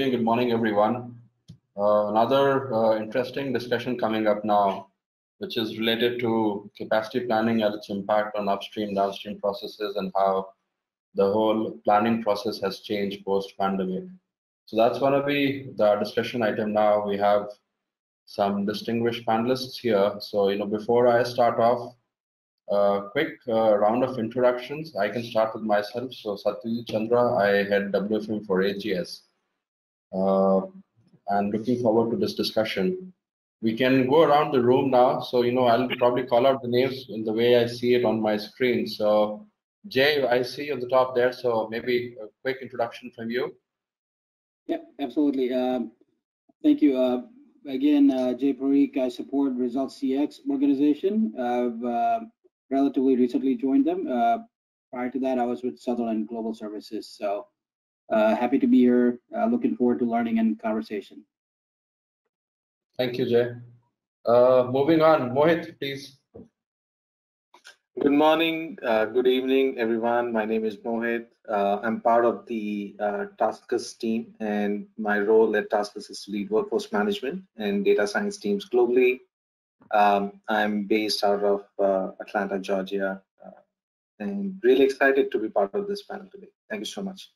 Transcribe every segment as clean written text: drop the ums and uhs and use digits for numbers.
good morning, everyone. Another interesting discussion coming up now, which is related to capacity planning and its impact on upstream, downstream processes and how the whole planning process has changed post-pandemic. So that's going to be the discussion item now. We have some distinguished panelists here. So, before I start off, quick round of introductions. I can start with myself. So Satyajit Chandra, I head WFM for AGS. And looking forward to this discussion. We can go around the room now. So, I'll probably call out the names in the way I see it on my screen. So Jay, I see you on the top there. So maybe a quick introduction from you. Yep, absolutely. Thank you. Again, Jay Parikh, I support Results CX organization. I've relatively recently joined them. Prior to that, I was with Sutherland Global Services. So happy to be here. Looking forward to learning and conversation. Thank you, Jay. Moving on, Mohit, please. Good morning, good evening, everyone. My name is Mohit. I'm part of the Taskers team, and my role at Taskers is to lead workforce management and data science teams globally. I'm based out of Atlanta, Georgia, and really excited to be part of this panel today. Thank you so much.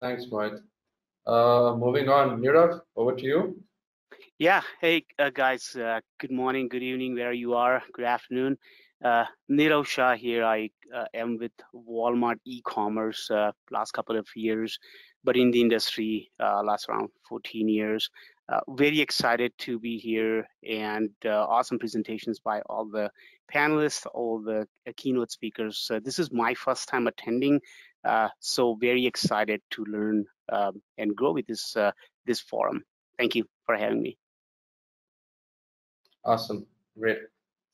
Thanks, Mohit. Moving on, Nero, over to you. Yeah, hey guys, good morning, good evening, where you are, good afternoon. Nero Shah here. I am with Walmart e-commerce last couple of years, but in the industry last around 14 years. Very excited to be here, and awesome presentations by all the panelists, all the keynote speakers. This is my first time attending, so very excited to learn and grow with this this forum. Thank you for having me. Awesome, great.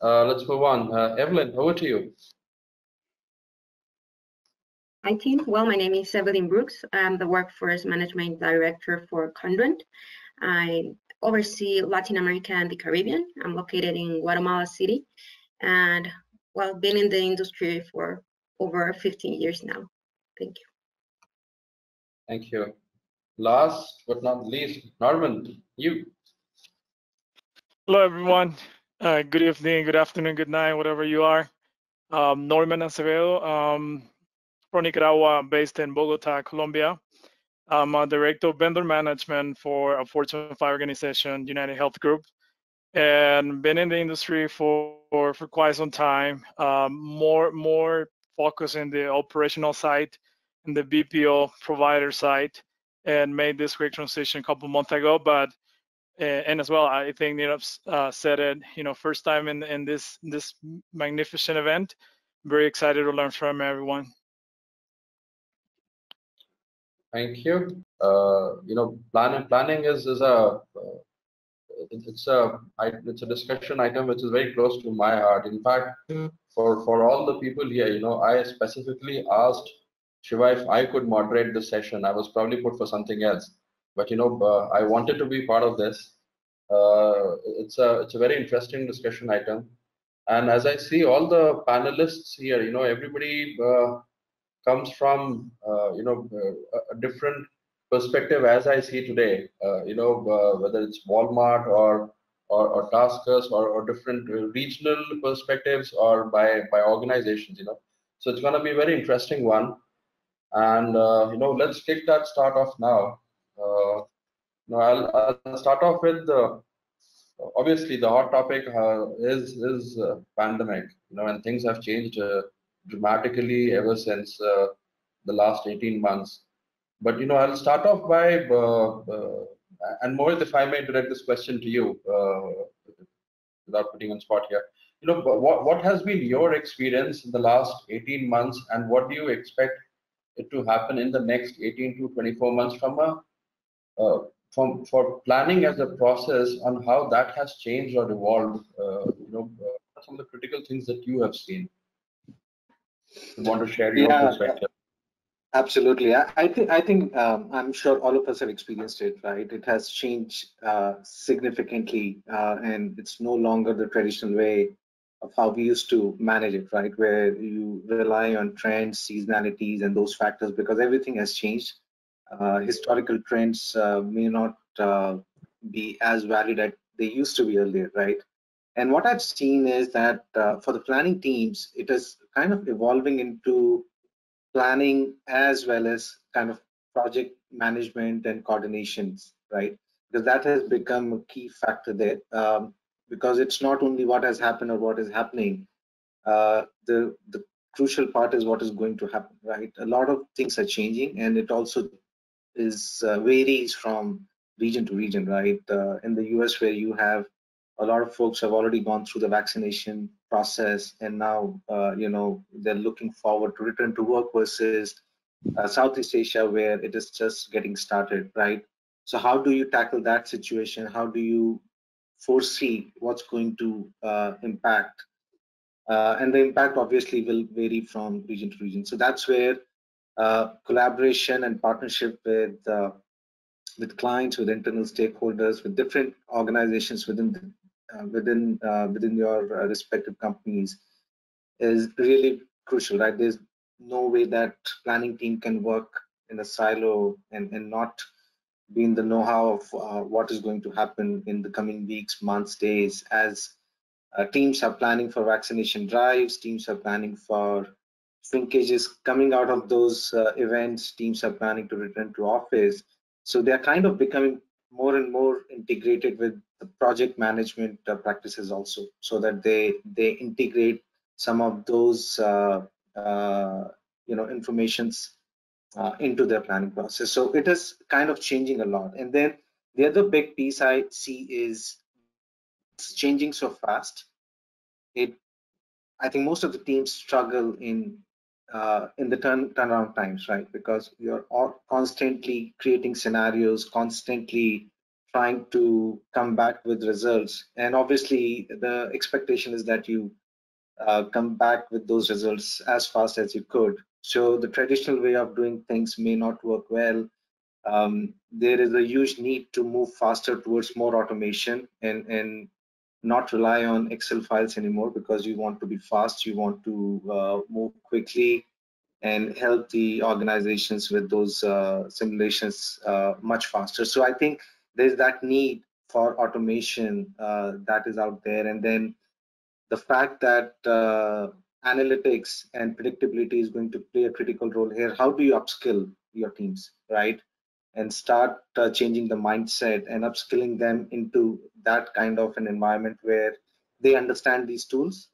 Let's move on. Evelyn, over to you. Hi, team. Well, my name is Evelyn Brooks. I'm the Workforce Management Director for Conduent. I oversee Latin America and the Caribbean. I'm located in Guatemala City, and well, been in the industry for over 15 years now. Thank you. Thank you. Last but not least, Norman, you. Hello, everyone. Good evening, good afternoon, good night, whatever you are. Norman Acevedo, from Nicaragua, based in Bogota, Colombia. I'm a director of vendor management for a Fortune 5 organization, United Health Group, and been in the industry for quite some time. More focus in the operational side, in the BPO provider side, and made this quick transition a couple months ago. But and as well, I think Neeraj said it. First time in this magnificent event. Very excited to learn from everyone. Thank you. Planning is it's a discussion item which is very close to my heart. In fact, for all the people here, I specifically asked Shiva if I could moderate the session. I was probably put for something else, but I wanted to be part of this. It's a very interesting discussion item, and as I see all the panelists here, everybody comes from a different perspective as I see today. Whether it's Walmart or Taskers or different regional perspectives or by organizations. So it's going to be a very interesting one, and let's kick that start off now. I'll start off with obviously the hot topic is pandemic, and things have changed dramatically ever since the last 18 months. But I'll start off by and Mohit, if I may direct this question to you without putting on spot here. What has been your experience in the last 18 months, and what do you expect it to happen in the next 18 to 24 months for planning as a process, on how that has changed or evolved? Some of the critical things that you have seen. You want to share your perspective? Absolutely. I think I'm sure all of us have experienced it, right? It has changed significantly, and it's no longer the traditional way of how we used to manage it, right? Where you rely on trends, seasonalities, and those factors, because everything has changed. historical trends may not be as valid as they used to be earlier, right? And what I've seen is that for the planning teams, it is kind of evolving into planning as well as kind of project management and coordinations, right? Because that has become a key factor there. Because it's not only what has happened or what is happening. The crucial part is what is going to happen, right? A lot of things are changing, and it also is varies from region to region, right? In the US, where you have a lot of folks have already gone through the vaccination process, and now they're looking forward to return to work, versus Southeast Asia, where it is just getting started, right? So how do you tackle that situation? How do you foresee what's going to impact? And the impact obviously will vary from region to region. So that's where collaboration and partnership with clients, with internal stakeholders, with different organizations within your respective companies is really crucial, right? There's no way that planning team can work in a silo and not be in the know-how of what is going to happen in the coming weeks, months, days, as teams are planning for vaccination drives, teams are planning for shrinkages coming out of those events, teams are planning to return to office. So they're kind of becoming more and more integrated with the project management practices also, so that they integrate some of those informations into their planning process. So it is kind of changing a lot. And then the other big piece I see is it's changing so fast. I think most of the teams struggle in the turnaround times, right? Because you're all constantly creating scenarios, constantly trying to come back with results, and obviously the expectation is that you come back with those results as fast as you could. So the traditional way of doing things may not work well. There is a huge need to move faster towards more automation and not rely on Excel files anymore, because you want to be fast, you want to move quickly and help the organizations with those simulations much faster. So I think there's that need for automation that is out there. And then the fact that analytics and predictability is going to play a critical role here. How do you upskill your teams, right? And start changing the mindset and upskilling them into that kind of an environment where they understand these tools.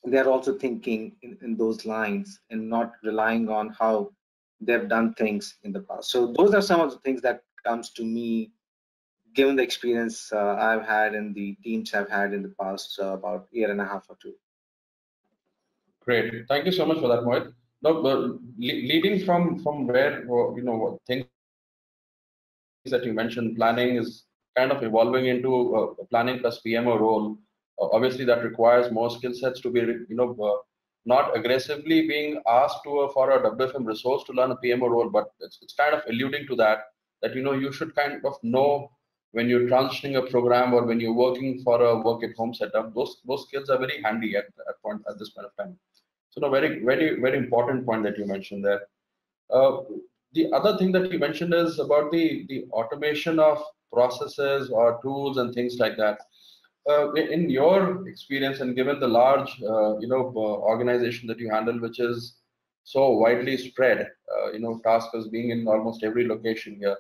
They're also thinking in those lines and not relying on how they've done things in the past. So those are some of the things that comes to me, given the experience I've had and the teams have had in the past about a year and a half or two. Great, thank you so much for that, Mohit. Now, leading from where things that you mentioned, planning is kind of evolving into a planning plus PMO role. Obviously, that requires more skill sets to be, not aggressively being asked for a WFM resource to learn a PMO role, but it's kind of alluding to that you should kind of know when you're transitioning a program or when you're working for a work at home setup. Those skills are very handy at this point of time. So, very, very, very important point that you mentioned there. The other thing that you mentioned is about the automation of processes or tools and things like that. In your experience, and given the large organization that you handle, which is so widely spread, taskers being in almost every location here,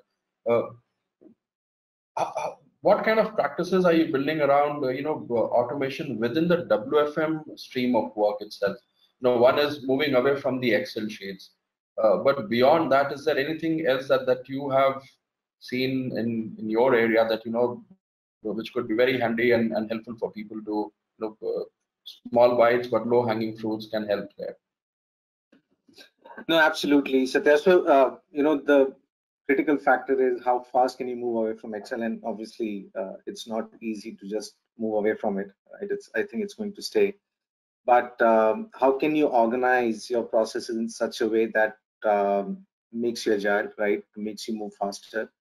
what kind of practices are you building around automation within the WFM stream of work itself? One is moving away from the Excel sheets. But beyond that, is there anything else that you have seen in your area that which could be very handy and helpful for people to small bites but low hanging fruits can help there? No, absolutely. So that's the critical factor is how fast can you move away from Excel, and obviously it's not easy to just move away from it, right? I think it's going to stay. But how can you organize your processes in such a way that makes you agile, right? Makes you move faster.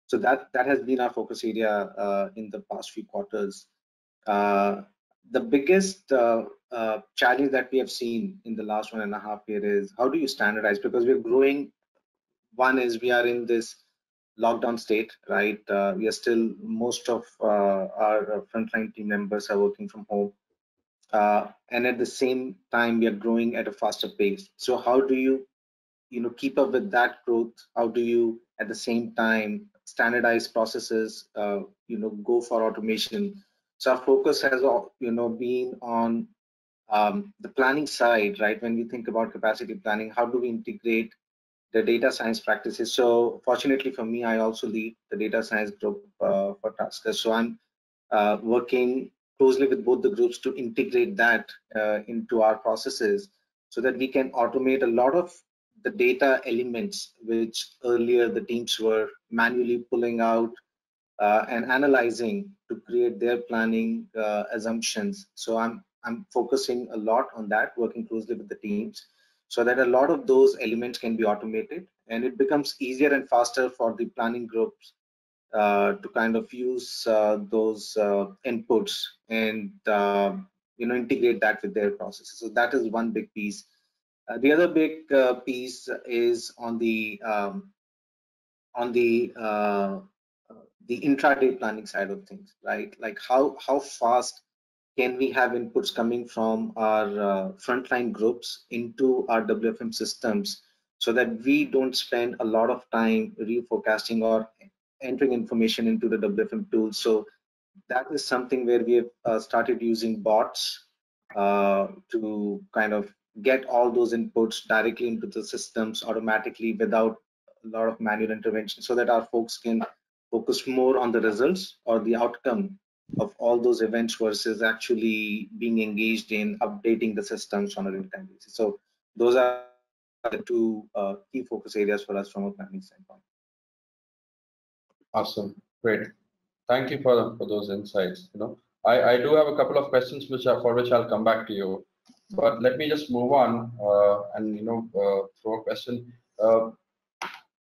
So that has been our focus area in the past few quarters. The biggest challenge that we have seen in the last 1.5 years is how do you standardize? Because we're growing One is we are in this lockdown state, right? We are still, most of our frontline team members are working from home. And at the same time, we are growing at a faster pace. So how do you keep up with that growth? How do you at the same time standardize processes, go for automation? So our focus has been on the planning side, right? When we think about capacity planning, how do we integrate the data science practices? So fortunately for me, I also lead the data science group for Taskers. So I'm working closely with both the groups to integrate that into our processes so that we can automate a lot of the data elements which earlier the teams were manually pulling out and analyzing to create their planning assumptions. So I'm focusing a lot on that, working closely with the teams so that a lot of those elements can be automated, and it becomes easier and faster for the planning groups to kind of use those inputs and integrate that with their processes. So that is one big piece. The other big piece is on the intraday planning side of things, right? Like how fast can we have inputs coming from our frontline groups into our WFM systems so that we don't spend a lot of time reforecasting or entering information into the WFM tool. So that is something where we have started using bots to kind of get all those inputs directly into the systems automatically without a lot of manual intervention, so that our folks can focus more on the results or the outcome of all those events versus actually being engaged in updating the systems on a real-time basis. So those are the two key focus areas for us from a planning standpoint. Awesome, great. Thank you for those insights. I do have a couple of questions for which I'll come back to you, but let me just move on and throw a question.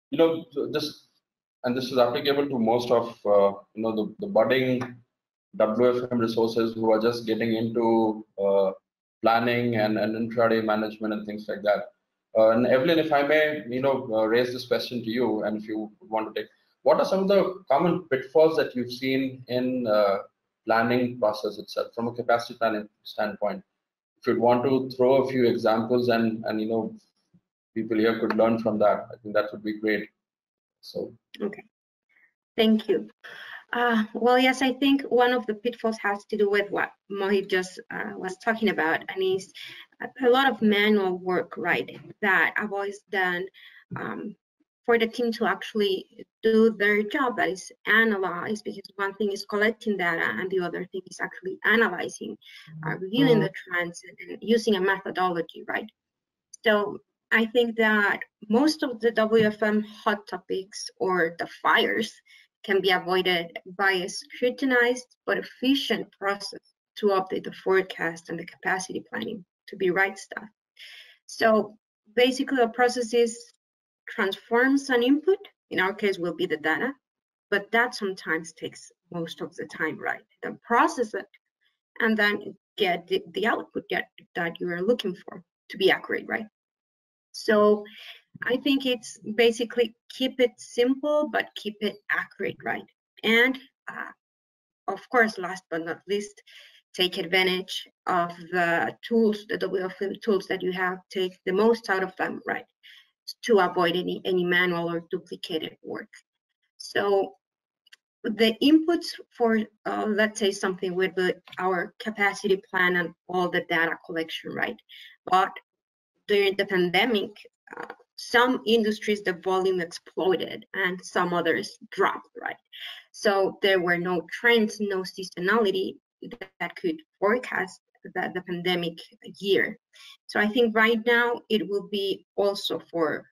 This is applicable to most of the budding WFM resources who are just getting into planning and intraday management and things like that. And Evelyn, if I may, raise this question to you, and if you want to take, what are some of the common pitfalls that you've seen in planning process itself from a capacity planning standpoint? If you'd want to throw a few examples and people here could learn from that, I think that would be great. So. Okay, thank you. Well, yes, I think one of the pitfalls has to do with what Mohit just was talking about, and is a lot of manual work, right, that avoids done for the team to actually do their job, that is analyze, because one thing is collecting data and the other thing is actually analyzing, reviewing the trends and using a methodology, right? So I think that most of the WFM hot topics or the fires can be avoided by a scrutinized but efficient process to update the forecast and the capacity planning to be right stuff. So basically the process is transforms an input, in our case will be the data, but that sometimes takes most of the time, right? Then process it and then get the output that you are looking for to be accurate, right? So I think it's basically keep it simple, but keep it accurate, right? And of course, last but not least, take advantage of the tools, the WFM tools that you have, take the most out of them, right? To avoid any manual or duplicated work. So the inputs for, let's say something with our capacity plan and all the data collection, right? But during the pandemic, some industries, the volume exploded and some others dropped, right? So there were no trends, no seasonality that could forecast the pandemic year. So I think right now it will be also for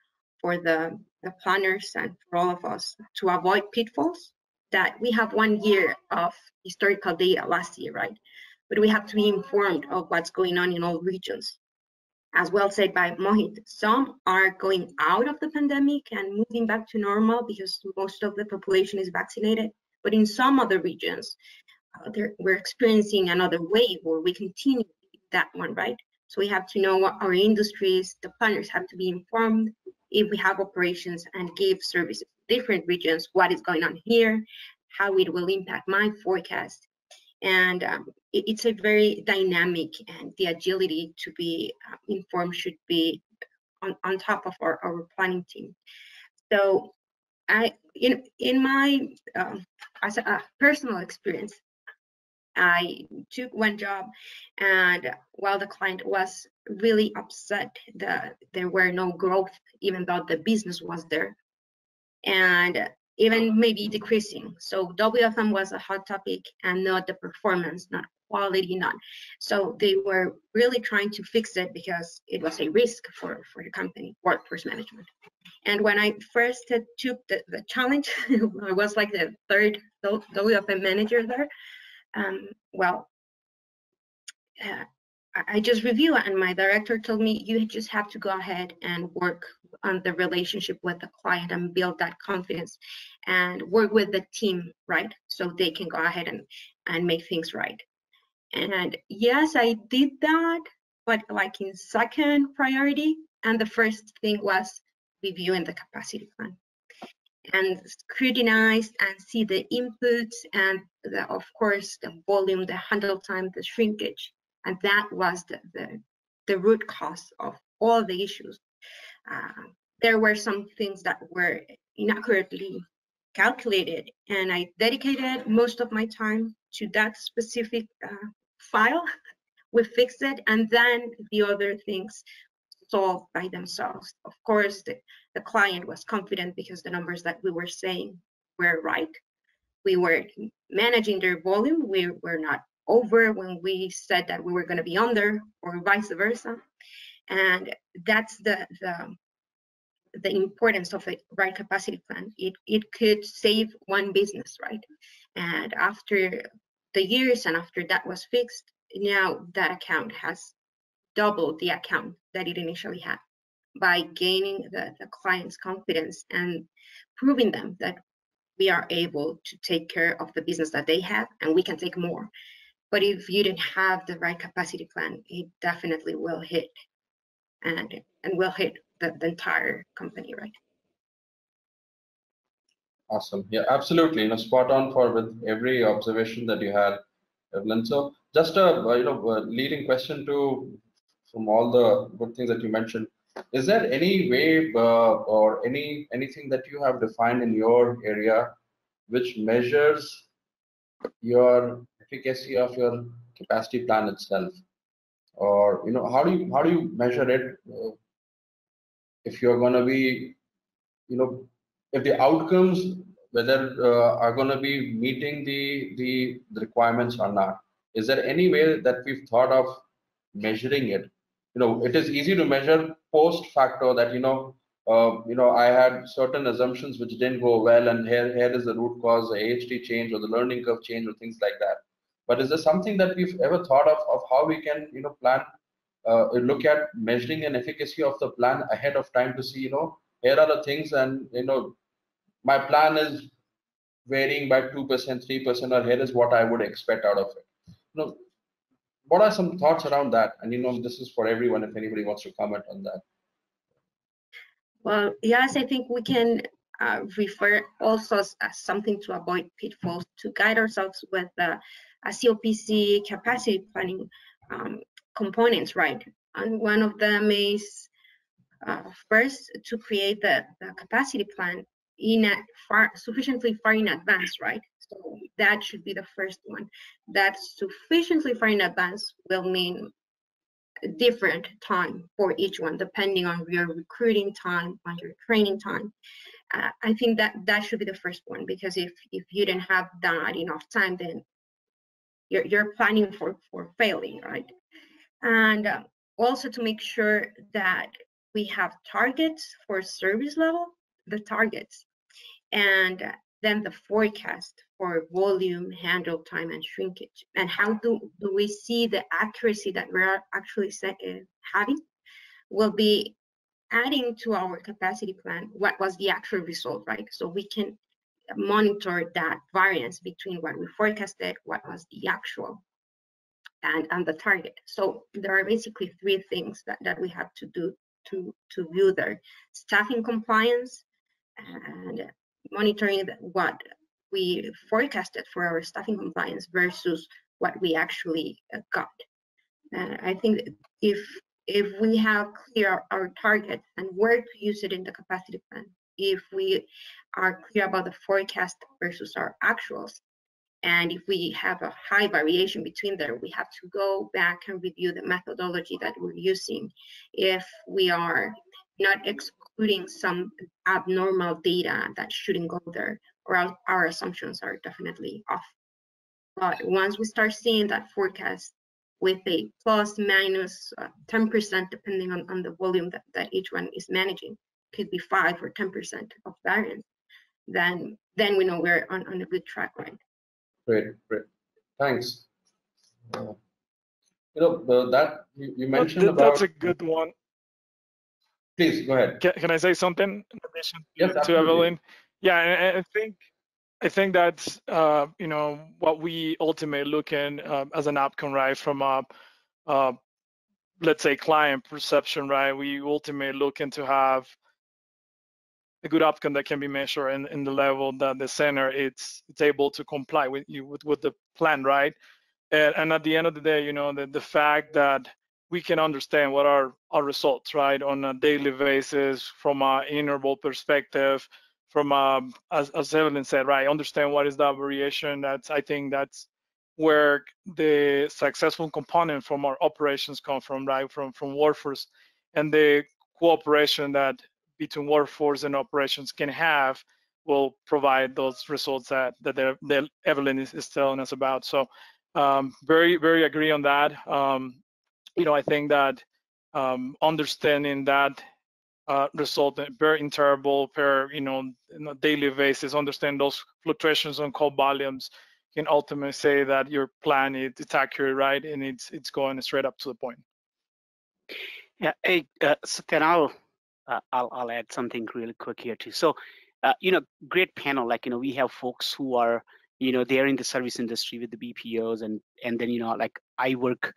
the planners and for all of us to avoid pitfalls, that we have 1 year of historical data last year, right? But we have to be informed of what's going on in all regions. As well said by Mohit, some are going out of the pandemic and moving back to normal because most of the population is vaccinated. But in some other regions, we're experiencing another wave where we continue that one, right? So we have to know what our industries, the planners have to be informed if we have operations and give services to different regions, what is going on here, how it will impact my forecast. And it's a very dynamic, and the agility to be informed should be on top of our planning team. So in my as a personal experience, I took one job, and while the client was really upset that there were no growth, even though the business was there, and even maybe decreasing. So WFM was a hot topic, and not the performance, not quality, not. So they were really trying to fix it because it was a risk for the company, workforce management. And when I first took the challenge, I was like the third WFM manager there. I just reviewed, and my director told me, you just have to go ahead and work on the relationship with the client and build that confidence and work with the team, right? So they can go ahead and make things right. And yes, I did that, but like in second priority. And the first thing was reviewing the capacity plan and scrutinize and see the inputs and of course the volume, the handle time, the shrinkage. And that was the root cause of all the issues. There were some things that were inaccurately calculated, and I dedicated most of my time to that specific file. We fixed it, and then the other things solved by themselves. Of course, the client was confident because the numbers that we were saying were right. We were managing their volume. We were not over when we said that we were going to be under, or vice versa. And that's the importance of a right capacity plan. It could save one business, right? And after the years and after that was fixed, now that account has doubled the account that it initially had by gaining the client's confidence and proving them that we are able to take care of the business that they have, and we can take more. But if you didn't have the right capacity plan, it definitely will hit, and will hit the entire company, right? Awesome. Yeah, absolutely. Spot on with every observation that you had, Evelyn. So just a leading question from all the good things that you mentioned. Is there any way or anything that you have defined in your area which measures your efficacy of your capacity plan itself? Or how do you measure it if you're going to be if the outcomes whether are going to be meeting the requirements or not? Is there any way that we've thought of measuring it? It is easy to measure post facto that I had certain assumptions which didn't go well, and here is the root cause, the AHT change or the learning curve change or things like that. But is there something that we've ever thought of how we can plan, look at measuring an efficacy of the plan ahead of time to see here are the things, and my plan is varying by 2%, 3%, or here is what I would expect out of it. What are some thoughts around that? And this is for everyone if anybody wants to comment on that. Well, yes, I think we can refer also as something to avoid pitfalls, to guide ourselves with a COPC capacity planning components, right? And one of them is first to create the capacity plan sufficiently far in advance, right? So that should be the first one. That sufficiently far in advance will mean a different time for each one, depending on your recruiting time, on your training time. I think that should be the first one, because if you didn't have that enough time, then you're planning for failing, right? And also to make sure that we have targets for service level, the targets, and then the forecast for volume, handle time, and shrinkage. And how do we see the accuracy that we're actually having? Will be adding to our capacity plan what was the actual result, right? So we can monitor that variance between what we forecasted, what was the actual, and the target. So there are basically three things that we have to do to view their staffing compliance and monitoring what we forecasted for our staffing compliance versus what we actually got. I think if we have clear our target and where to use it in the capacity plan, if we are clear about the forecast versus our actuals, and if we have a high variation between there, we have to go back and review the methodology that we're using. If we are not excluding some abnormal data that shouldn't go there, or our assumptions are definitely off. But once we start seeing that forecast with a plus minus 10%, depending on the volume that each one is managing, could be 5 or 10% of variance, then we know we're on a good track, right? Great. Thanks. That you mentioned about. That's a good one. Please go ahead. Can I say something in addition to Evelyn? Yeah, and I think that's what we ultimately look in as an outcome, right? From let's say client perception, right? We ultimately looking to have a good outcome that can be measured in the level that the center it's able to comply with the plan, right? And at the end of the day, the fact that we can understand what are our results, right, on a daily basis from an interval perspective, from as Evelyn said, right, understand what is that variation. I think that's where the successful component from our operations come from, right, from workforce, and the cooperation that between workforce and operations can have will provide those results that Evelyn is telling us about. So very, very agree on that. I think that understanding that result per interval, per on a daily basis, understand those fluctuations on call volumes can ultimately say that your plan it's accurate, right, and it's going straight up to the point. Yeah, hey, so then I'll add something really quick here too. So, great panel. Like we have folks who are they're in the service industry with the BPOs, and then like I work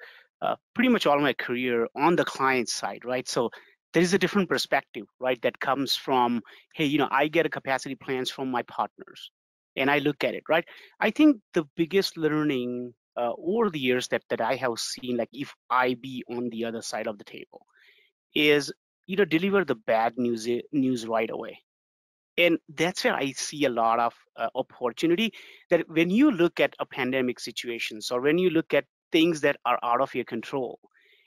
pretty much all my career on the client side, right? So there is a different perspective, right, that comes from, hey, I get a capacity plans from my partners, and I look at it, right? I think the biggest learning over the years that I have seen, like if I be on the other side of the table, is deliver the bad news right away. And that's where I see a lot of opportunity, that when you look at a pandemic situations, or when you look at things that are out of your control,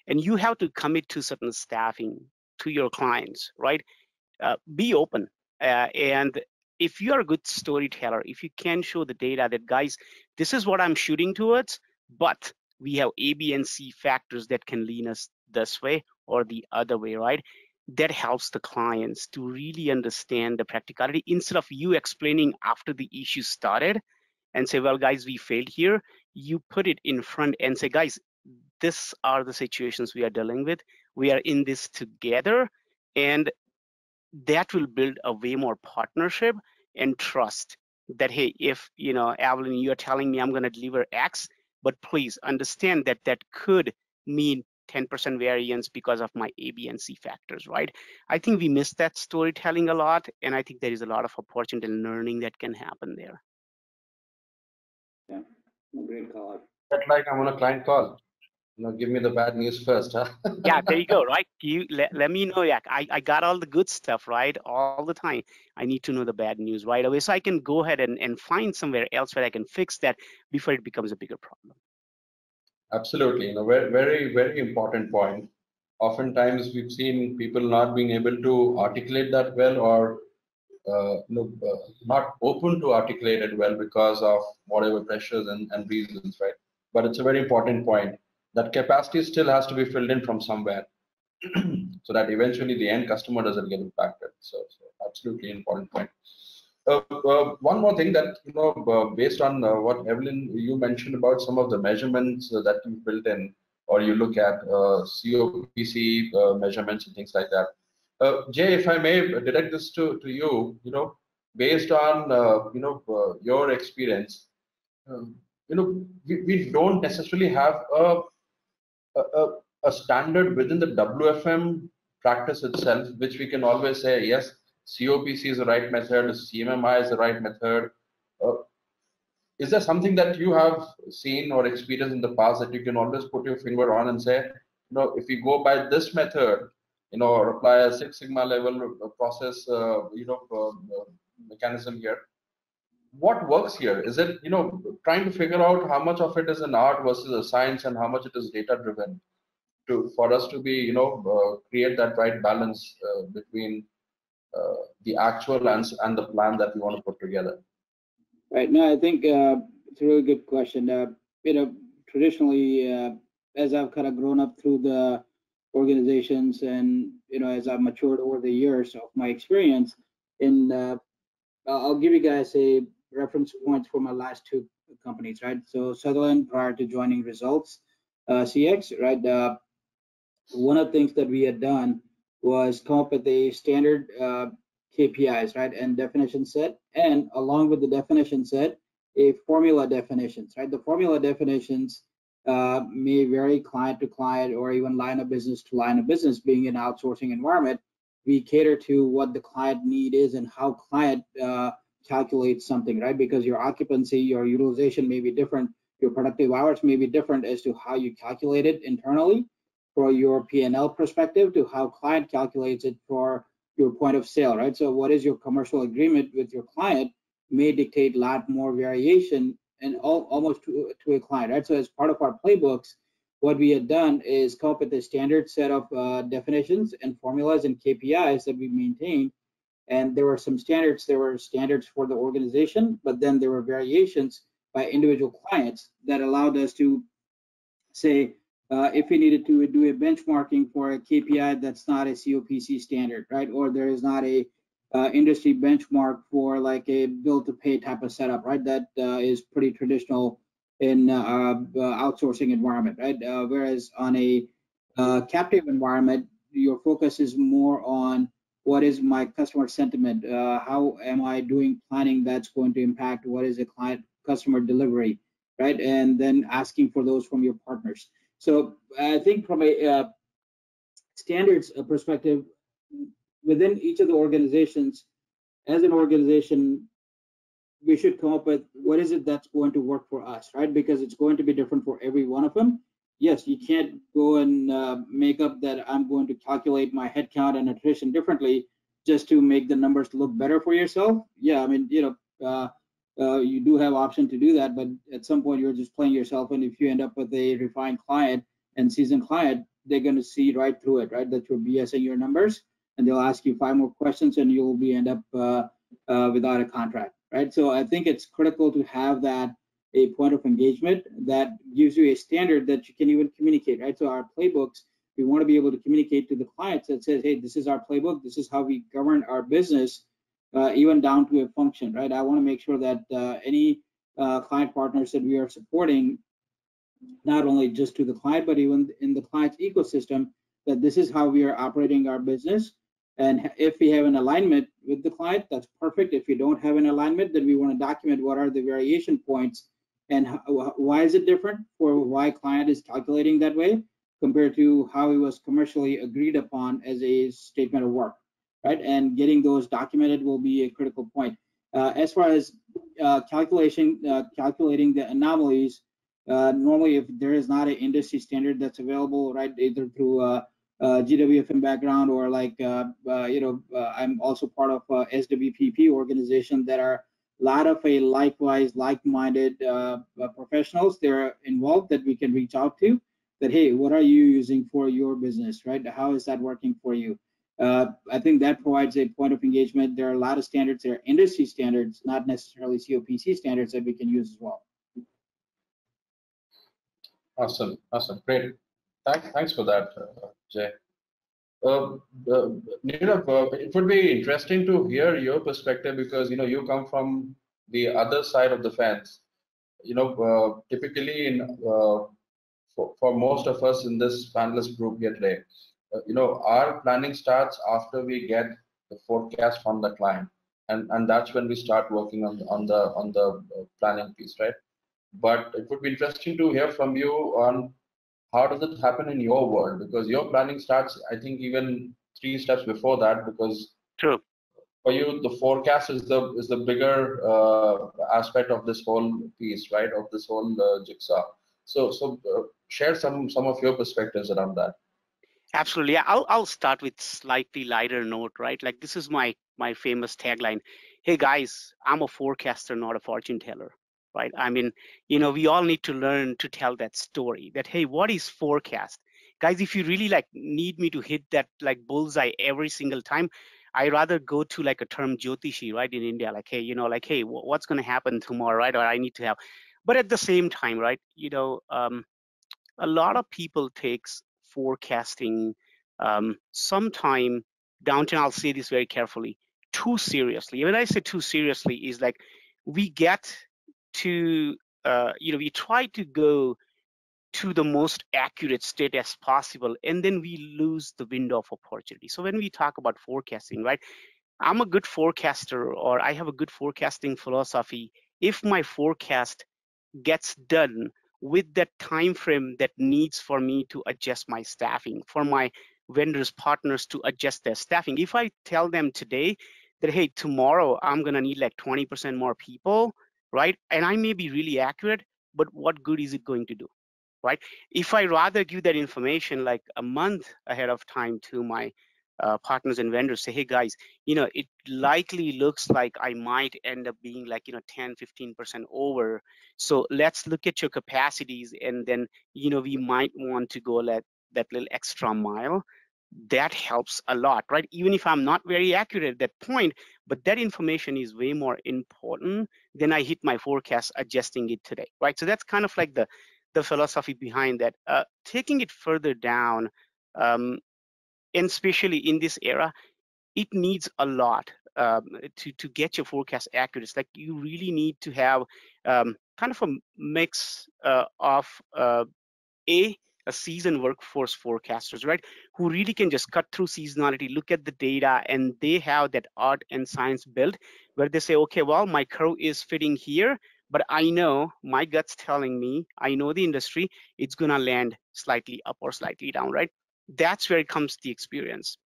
and you have to commit to certain staffing to your clients, right? Be open. And if you are a good storyteller, if you can show the data that, guys, this is what I'm shooting towards, but we have A, B, and C factors that can lean us this way or the other way, right? That helps the clients to really understand the practicality, instead of you explaining after the issue started and say, well, guys, we failed here. You put it in front and say, guys, these are the situations we are dealing with. We are in this together. And that will build a way more partnership and trust that, hey, if, Evelyn, you're telling me I'm going to deliver X, but please understand that that could mean 10% variance because of my A, B, and C factors, right? I think we miss that storytelling a lot, and I think there is a lot of opportunity and learning that can happen there. Yeah, great call. But like I'm on a client call, give me the bad news first, huh? Yeah, there you go, right? You let me know. Yeah, I got all the good stuff, right? All the time. I need to know the bad news right away, so I can go ahead and find somewhere else where I can fix that before it becomes a bigger problem. Absolutely, very, very, very important point. Oftentimes we've seen people not being able to articulate that well, or not open to articulate it well because of whatever pressures and reasons, right? But it's a very important point that capacity still has to be filled in from somewhere, so that eventually the end customer doesn't get impacted. So absolutely important point. One more thing that, based on what Evelyn, you mentioned about some of the measurements that you built in, or you look at COPC measurements and things like that. Jay, if I may direct this to you, based on, your experience, we don't necessarily have a standard within the WFM practice itself, which we can always say, yes, COPC is the right method, CMMI is the right method. Is there something that you have seen or experienced in the past that you can always put your finger on and say, if you go by this method, or apply a Six Sigma level process, mechanism here, what works here? Is it, trying to figure out how much of it is an art versus a science and how much it is data driven for us to be, create that right balance between the actual and the plan that we want to put together? Right. No, I think it's a really good question. Traditionally, as I've kind of grown up through the organizations and, as I've matured over the years of my experience, I'll give you guys a reference points for my last two companies, right? So Sutherland, prior to joining Results CX, right? One of the things that we had done was come up with a standard KPIs, right, and definition set, and along with the definition set, a formula definitions, right? The formula definitions may vary client to client or even line of business to line of business. Being an outsourcing environment, we cater to what the client need is and how client calculates something, right? Because your occupancy, your utilization may be different, your productive hours may be different as to how you calculate it internally for your P&L perspective to how client calculates it for your point of sale, right? So what is your commercial agreement with your client may dictate a lot more variation and almost to a client, right? So as part of our playbooks, what we had done is come up with a standard set of definitions and formulas and KPIs that we maintain. And there were some standards. There were standards for the organization, but then there were variations by individual clients that allowed us to say, if we needed to do a benchmarking for a KPI that's not a COPC standard, right? Or there is not a industry benchmark for like a bill to pay type of setup, right? That is pretty traditional in outsourcing environment, right? Whereas on a captive environment, your focus is more on what is my customer sentiment? How am I doing planning that's going to impact what is a client customer delivery, right? And then asking for those from your partners. So I think from a standards perspective, within each of the organizations, as an organization, we should come up with what is it that's going to work for us, right? Because it's going to be different for every one of them. Yes, you can't go and make up that I'm going to calculate my headcount and attrition differently just to make the numbers look better for yourself. Yeah, I mean, you do have option to do that, but at some point you're just playing yourself. And if you end up with a refined client and seasoned client, they're going to see right through it, right? That you're BSing your numbers, and they'll ask you 5 more questions, and you'll be end up without a contract, right? So I think it's critical to have that a point of engagement that gives you a standard that you can even communicate, right? So our playbooks, we want to be able to communicate to the clients that says, hey, this is our playbook, this is how we govern our business, even down to a function, right? I want to make sure that any client partners that we are supporting, not only just to the client, but even in the client's ecosystem, that this is how we are operating our business. And if we have an alignment with the client, that's perfect. If we don't have an alignment, then we want to document what are the variation points and why is it different for why client is calculating that way compared to how it was commercially agreed upon as a statement of work, right? And getting those documented will be a critical point. As far as calculating the anomalies, normally if there is not an industry standard that's available, right, either through GWFM background or like, I'm also part of SWPP organization that are a lot of likewise like-minded professionals. They're involved that we can reach out to that, hey, what are you using for your business, right? How is that working for you? I think that provides a point of engagement. There are a lot of standards, there are industry standards, not necessarily COPC standards that we can use as well. Awesome, great. Thanks for that, Jay. Nirav, it would be interesting to hear your perspective because you come from the other side of the fence. Typically, for most of us in this panelist group here today, our planning starts after we get the forecast from the client, and that's when we start working on the planning piece, right? But it would be interesting to hear from you on how does it happen in your world, because your planning starts, I think, even 3 steps before that, because True. for you the forecast is the bigger aspect of this whole piece, right? Of this whole jigsaw. So share some of your perspectives around that. Absolutely. Yeah, I'll start with slightly lighter note, right? Like this is my famous tagline. Hey guys, I'm a forecaster, not a fortune teller, right? I mean, we all need to learn to tell that story. That hey, what is forecast, guys? If you really like need me to hit that like bullseye every single time, I rather go to like a term jyotishi, right? In India, like hey, like hey, what's going to happen tomorrow, right? Or I need to have, but at the same time, right? A lot of people takes forecasting sometime downtown. I'll say this very carefully, too seriously. When I say too seriously, is like we get to we try to go to the most accurate state as possible, and then we lose the window of opportunity. So when we talk about forecasting, right, I'm a good forecaster, or I have a good forecasting philosophy if my forecast gets done with that time frame that needs for me to adjust my staffing, for my vendors partners to adjust their staffing. If I tell them today that hey, tomorrow I'm going to need like 20% more people, right, and I may be really accurate, but what good is it going to do, right? If I rather give that information like a month ahead of time to my partners and vendors, say, hey guys, it likely looks like I might end up being like 10-15% over, so let's look at your capacities, and then we might want to go that little extra mile. That helps a lot, right? Even if I'm not very accurate at that point, but that information is way more important than I hit my forecast adjusting it today, right? So that's kind of like the philosophy behind that. Taking it further down, and especially in this era, it needs a lot to get your forecast accurate. It's like you really need to have kind of a mix of a seasoned workforce forecasters, right, who really can just cut through seasonality, look at the data, and they have that art and science built where they say, okay, well, my curve is fitting here, but I know my gut's telling me, I know the industry, it's going to land slightly up or slightly down, right? That's where it comes the experience.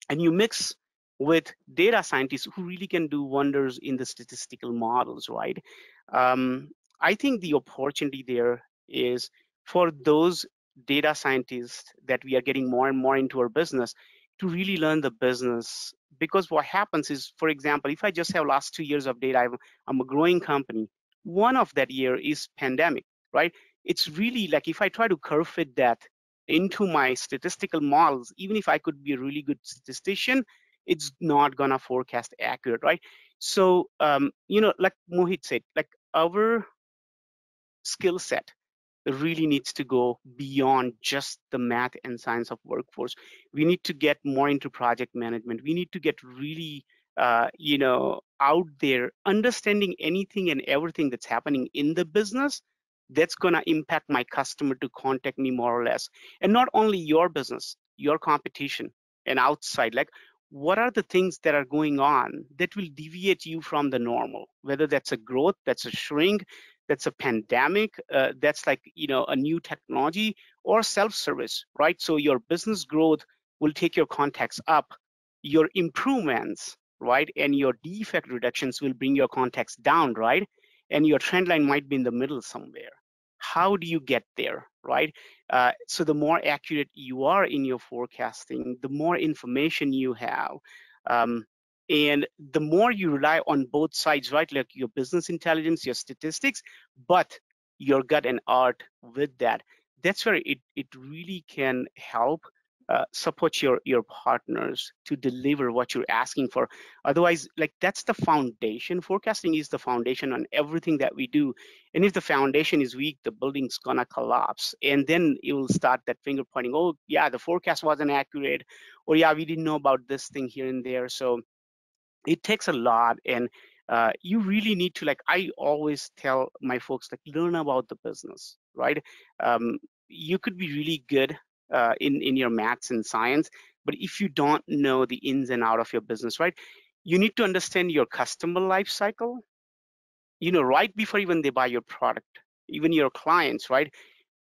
And you mix with data scientists who really can do wonders in the statistical models, right? I think the opportunity there is for those data scientists that we are getting more and more into our business to really learn the business. Because what happens is, for example, if I just have last 2 years of data, I'm a growing company. One of that year is pandemic, right? It's really like if I try to curve fit that into my statistical models, even if I could be a really good statistician, it's not gonna forecast accurate, right? So, like Mohit said, like our skill set really needs to go beyond just the math and science of workforce. We need to get more into project management. We need to get really, out there, understanding anything and everything that's happening in the business that's going to impact my customer to contact me more or less. And not only your business, your competition and outside, like what are the things that are going on that will deviate you from the normal, whether that's a growth, that's a shrink, that's a pandemic, that's like, a new technology or self-service, right? So your business growth will take your contacts up, your improvements, right? And your defect reductions will bring your contacts down, right? And your trend line might be in the middle somewhere. How do you get there, right? So the more accurate you are in your forecasting, the more information you have, and the more you rely on both sides, right? Like your business intelligence, your statistics, but your gut and art with that. That's where it really can help support your partners to deliver what you're asking for. Otherwise, like that's the foundation. Forecasting is the foundation on everything that we do. And if the foundation is weak, the building's gonna collapse. And then it will start that finger pointing, oh yeah, the forecast wasn't accurate, or yeah, we didn't know about this thing here and there. So it takes a lot, and you really need to, like I always tell my folks, like learn about the business, right? You could be really good in your maths and science, but if you don't know the ins and out of your business, right, you need to understand your customer life cycle, right before even they buy your product, even your clients, right?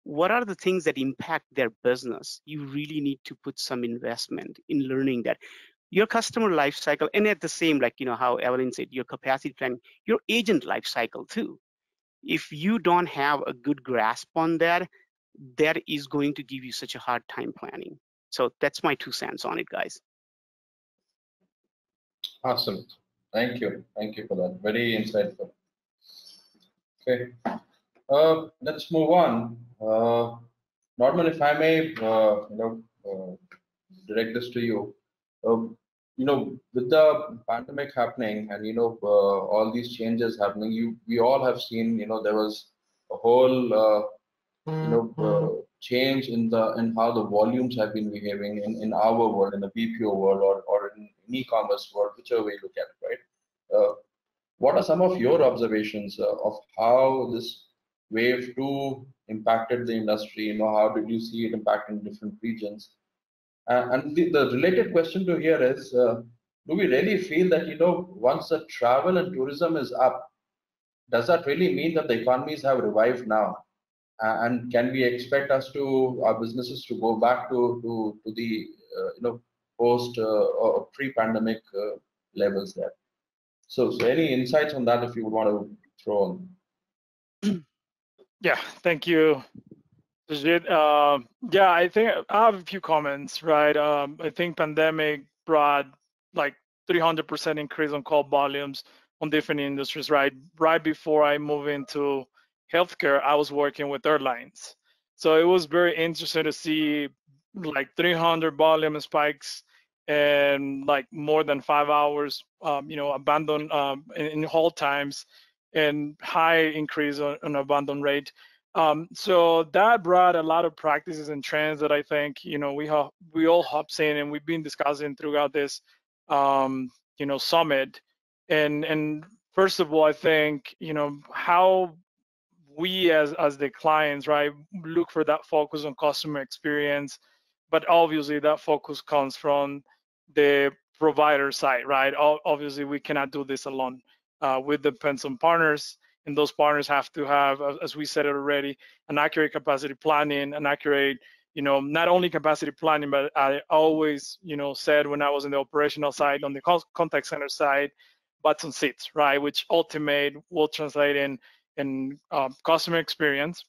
what are the things that impact their business, you really need to put some investment in learning that. Your customer life cycle, and at the same, like, how Evelyn said, your capacity planning, your agent life cycle too. If you don't have a good grasp on that, that is going to give you such a hard time planning. So that's my 2 cents on it, guys. Awesome. Thank you. Thank you for that. Very insightful. Okay. Let's move on. Norman, if I may, direct this to you. With the pandemic happening and all these changes happening, we all have seen, there was a whole change in how the volumes have been behaving in our world, in the BPO world, or in e-commerce world, whichever way you look at it, right? What are some of your observations of how this wave 2 impacted the industry? How did you see it impacting different regions? And the related question to here is, do we really feel that, once the travel and tourism is up, does that really mean that the economies have revived now? And can we expect our businesses to go back to the, post or pre-pandemic levels there? So any insights on that if you would want to throw on? Yeah, thank you, Sajid. Yeah, I think I have a few comments, right? I think pandemic brought like 300% increase on call volumes on different industries, right? Right before I moved into healthcare, I was working with airlines. So it was very interesting to see like 300 volume spikes and like more than 5 hours, abandon in hold times, and high increase on abandon rate. So that brought a lot of practices and trends that I think we all have seen and we've been discussing throughout this summit. And first of all, I think how we as the clients, right, look for that focus on customer experience, but obviously that focus comes from the provider side, right? Obviously we cannot do this alone. We depend on partners, and those partners have to have, as we said it already, an accurate capacity planning, an accurate, not only capacity planning, but I always, said when I was in the operational side, on the contact center side, butts on seats, right? Which ultimate will translate in customer experience,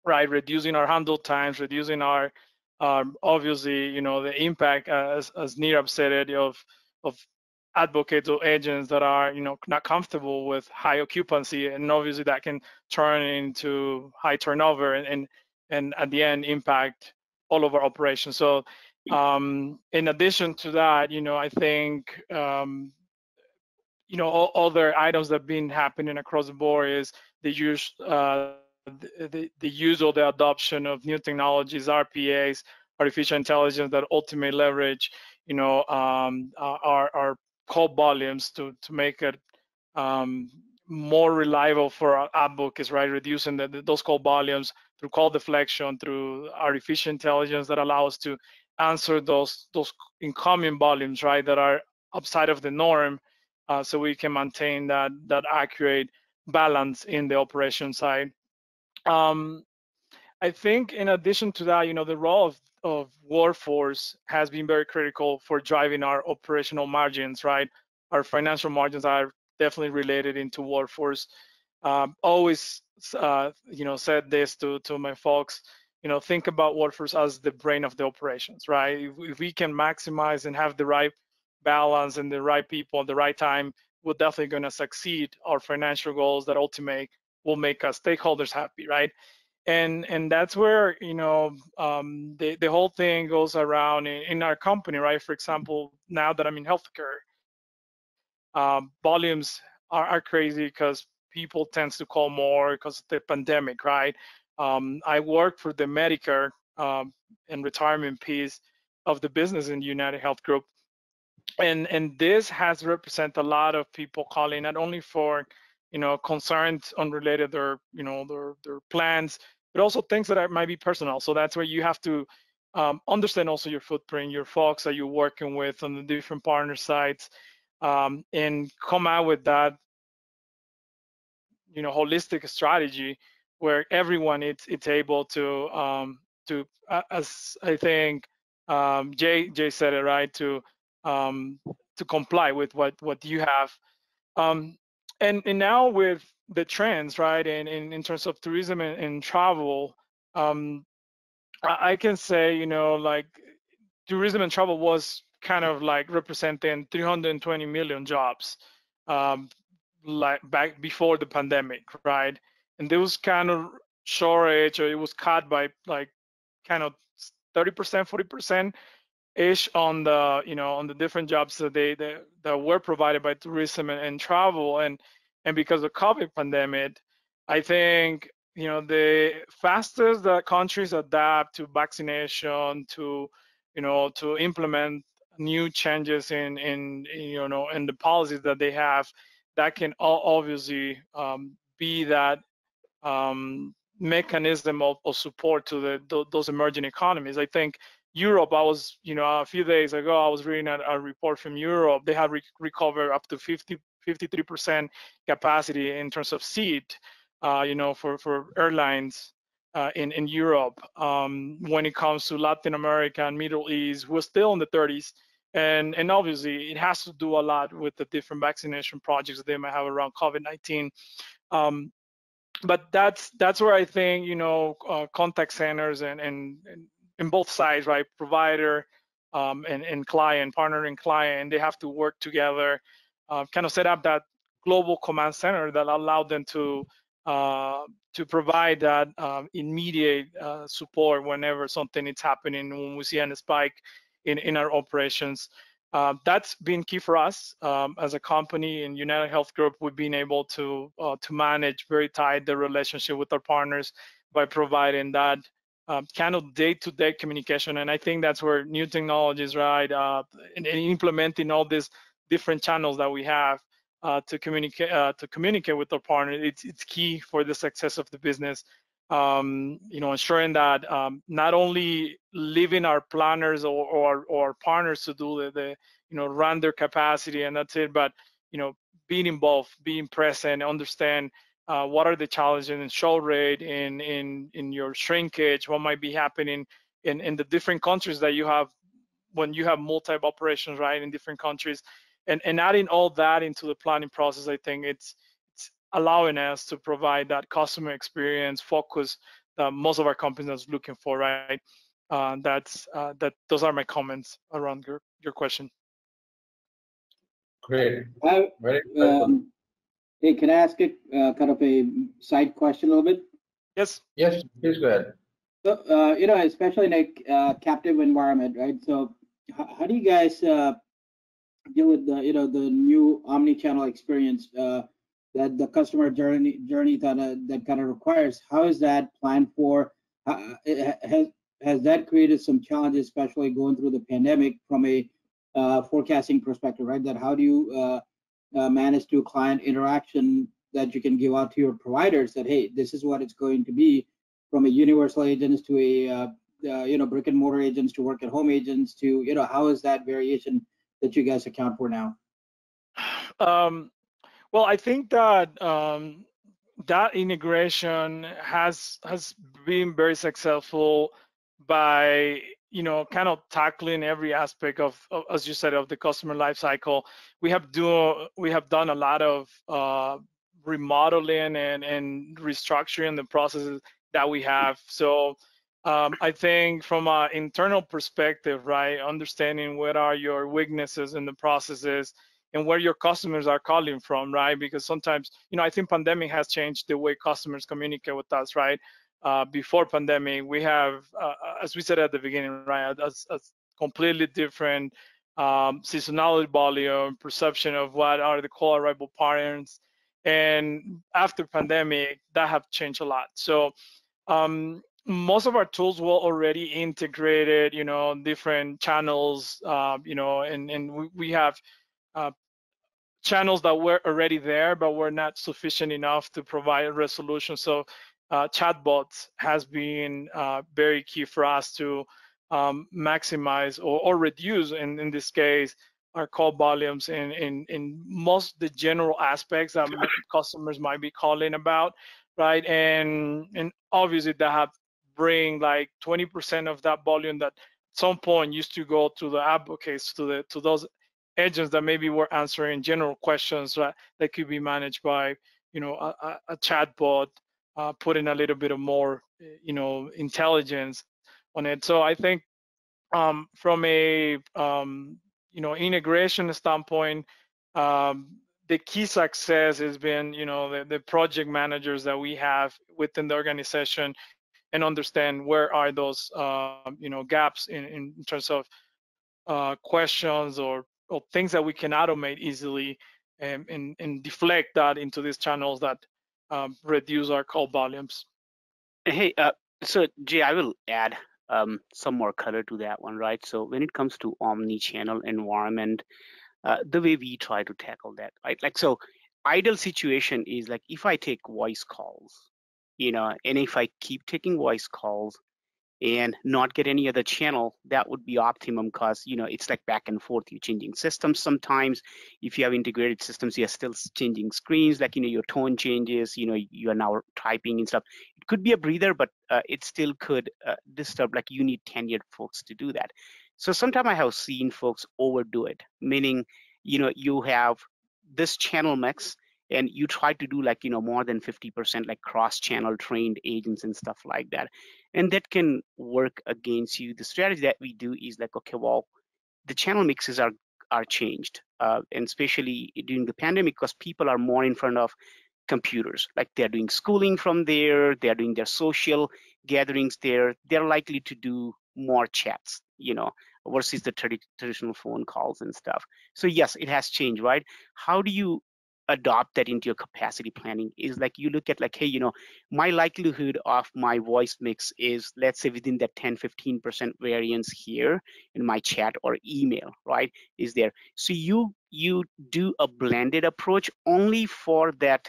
right? Reducing our handle times, reducing our, obviously, the impact, as Nirav said it, of advocates or agents that are not comfortable with high occupancy, and obviously that can turn into high turnover and at the end impact all of our operations. So in addition to that, I think other items that have been happening across the board is the use or the adoption of new technologies, RPAs, artificial intelligence, that ultimately leverage our call volumes to make it more reliable for our advocates, right? Reducing those call volumes through call deflection, through artificial intelligence that allow us to answer those incoming volumes, right, that are outside of the norm, so we can maintain that accurate balance in the operation side. I think in addition to that, the role of workforce has been very critical for driving our operational margins, right? Our financial margins are definitely related into workforce. Always, said this to my folks, think about workforce as the brain of the operations, right? If we can maximize and have the right balance and the right people at the right time, we're definitely going to succeed our financial goals that ultimately will make us stakeholders happy, right? And that's where the whole thing goes around in our company, right? For example, now that I'm in healthcare, volumes are crazy because people tend to call more because of the pandemic, right? I work for the Medicare and retirement piece of the business in United Health Group, and this has represented a lot of people calling, not only for concerns unrelated their their plans, but also things that might be personal. So that's where you have to understand also your footprint, your folks that you're working with on the different partner sites, and come out with that holistic strategy where everyone it's able to as I think Jay said it right, to comply with what you have. And now with the trends, right, and in terms of tourism and travel, I can say, you know, like tourism and travel was kind of like representing 320 million jobs, like back before the pandemic, right? And there was kind of shortage, or it was cut by like kind of 30%, 40% ish on the, you know, on the different jobs that that were provided by tourism and travel. And because of COVID pandemic, I think, you know, the fastest that countries adapt to vaccination, to, you know, to implement new changes in you know, in the policies that they have, that can obviously be that mechanism of support to those emerging economies. I think Europe, I was, you know, a few days ago, I was reading a report from Europe. They have recovered up to 53% capacity in terms of seat, you know, for airlines in Europe. When it comes to Latin America and Middle East, we're still in the 30s. And obviously, it has to do a lot with the different vaccination projects that they might have around COVID-19. But that's where I think, you know, contact centers and both sides, right, provider and client, partner and client, they have to work together, kind of set up that global command center that allowed them to provide that immediate support whenever something is happening, when we see a spike in our operations. That's been key for us as a company. In United Health Group, we've been able to manage very tight the relationship with our partners by providing that kind of day-to-day communication. And I think that's where new technologies, right, and implementing all these different channels that we have to communicate with our partners, it's key for the success of the business. You know, ensuring that not only leaving our planners or partners to do the you know, run their capacity and that's it, but, you know, being involved, being present, understand what are the challenges in show rate, in your shrinkage, what might be happening in the different countries that you have when you have multi operations, right, in different countries, and adding all that into the planning process. I think it's allowing us to provide that customer experience focus that most of our companies are looking for, right? Those are my comments around your question. Great. Very Hey, can I ask a kind of a side question a little bit? Yes. Yes, please go ahead. So, you know, especially in a captive environment, right? So how do you guys deal with the, you know, the new omni-channel experience that the customer journey that kind of requires? How is that planned for? Has that created some challenges, especially going through the pandemic from a forecasting perspective, right? That how do you manage to a client interaction that you can give out to your providers that, hey, this is what it's going to be, from a universal agents to a you know, brick and mortar agents to work at home agents to, you know, how is that variation that you guys account for now? Well, I think that that integration has been very successful by, you know, kind of tackling every aspect of, as you said, of the customer life cycle. We have done a lot of remodeling and restructuring the processes that we have. So I think from an internal perspective, right, understanding what are your weaknesses in the processes and where your customers are calling from, right? Because sometimes, you know, I think pandemic has changed the way customers communicate with us, right? Before pandemic, we have, as we said at the beginning, right, a completely different seasonality volume, perception of what are the call arrival patterns. And after pandemic, that have changed a lot. So most of our tools were already integrated, you know, different channels, you know, and we have channels that were already there, but were not sufficient enough to provide a resolution. So chatbots has been very key for us to maximize or reduce, in this case, our call volumes in most the general aspects that customers might be calling about. right? And obviously that have bring like 20% of that volume that at some point used to go to the advocates, to those agents that maybe were answering general questions, right, that could be managed by, you know, a chatbot, putting a little bit of more, you know, intelligence on it. So I think from a you know, integration standpoint, the key success has been, you know, the project managers that we have within the organization, and understand where are those you know, gaps in terms of questions or things that we can automate easily, and deflect that into these channels that reduce our call volumes. Hey, so Jay, I will add some more color to that one, right? So when it comes to omni-channel environment, the way we try to tackle that, right? Like, so ideal situation is like if I take voice calls, you know, and if I keep taking voice calls and not get any other channel, that would be optimum, because, you know, it's like back and forth. You're changing systems sometimes. If you have integrated systems, you're still changing screens, like, you know, your tone changes, you know, you are now typing and stuff. It could be a breather, but it still could disturb, like you need tenured folks to do that. So sometimes I have seen folks overdo it, meaning, you know, you have this channel mix and you try to do like, you know, more than 50% like cross-channel trained agents and stuff like that. And that can work against you. The strategy that we do is like, okay, well, the channel mixes are changed, and especially during the pandemic, because people are more in front of computers. Like they're doing schooling from there, they're doing their social gatherings there. They're likely to do more chats, you know, versus the traditional phone calls and stuff. So yes, it has changed, right? How do you adopt that into your capacity planning? Is like you look at like, hey, you know, my likelihood of my voice mix is, let's say, within that 10-15% variance here in my chat or email, right, is there. So you do a blended approach only for that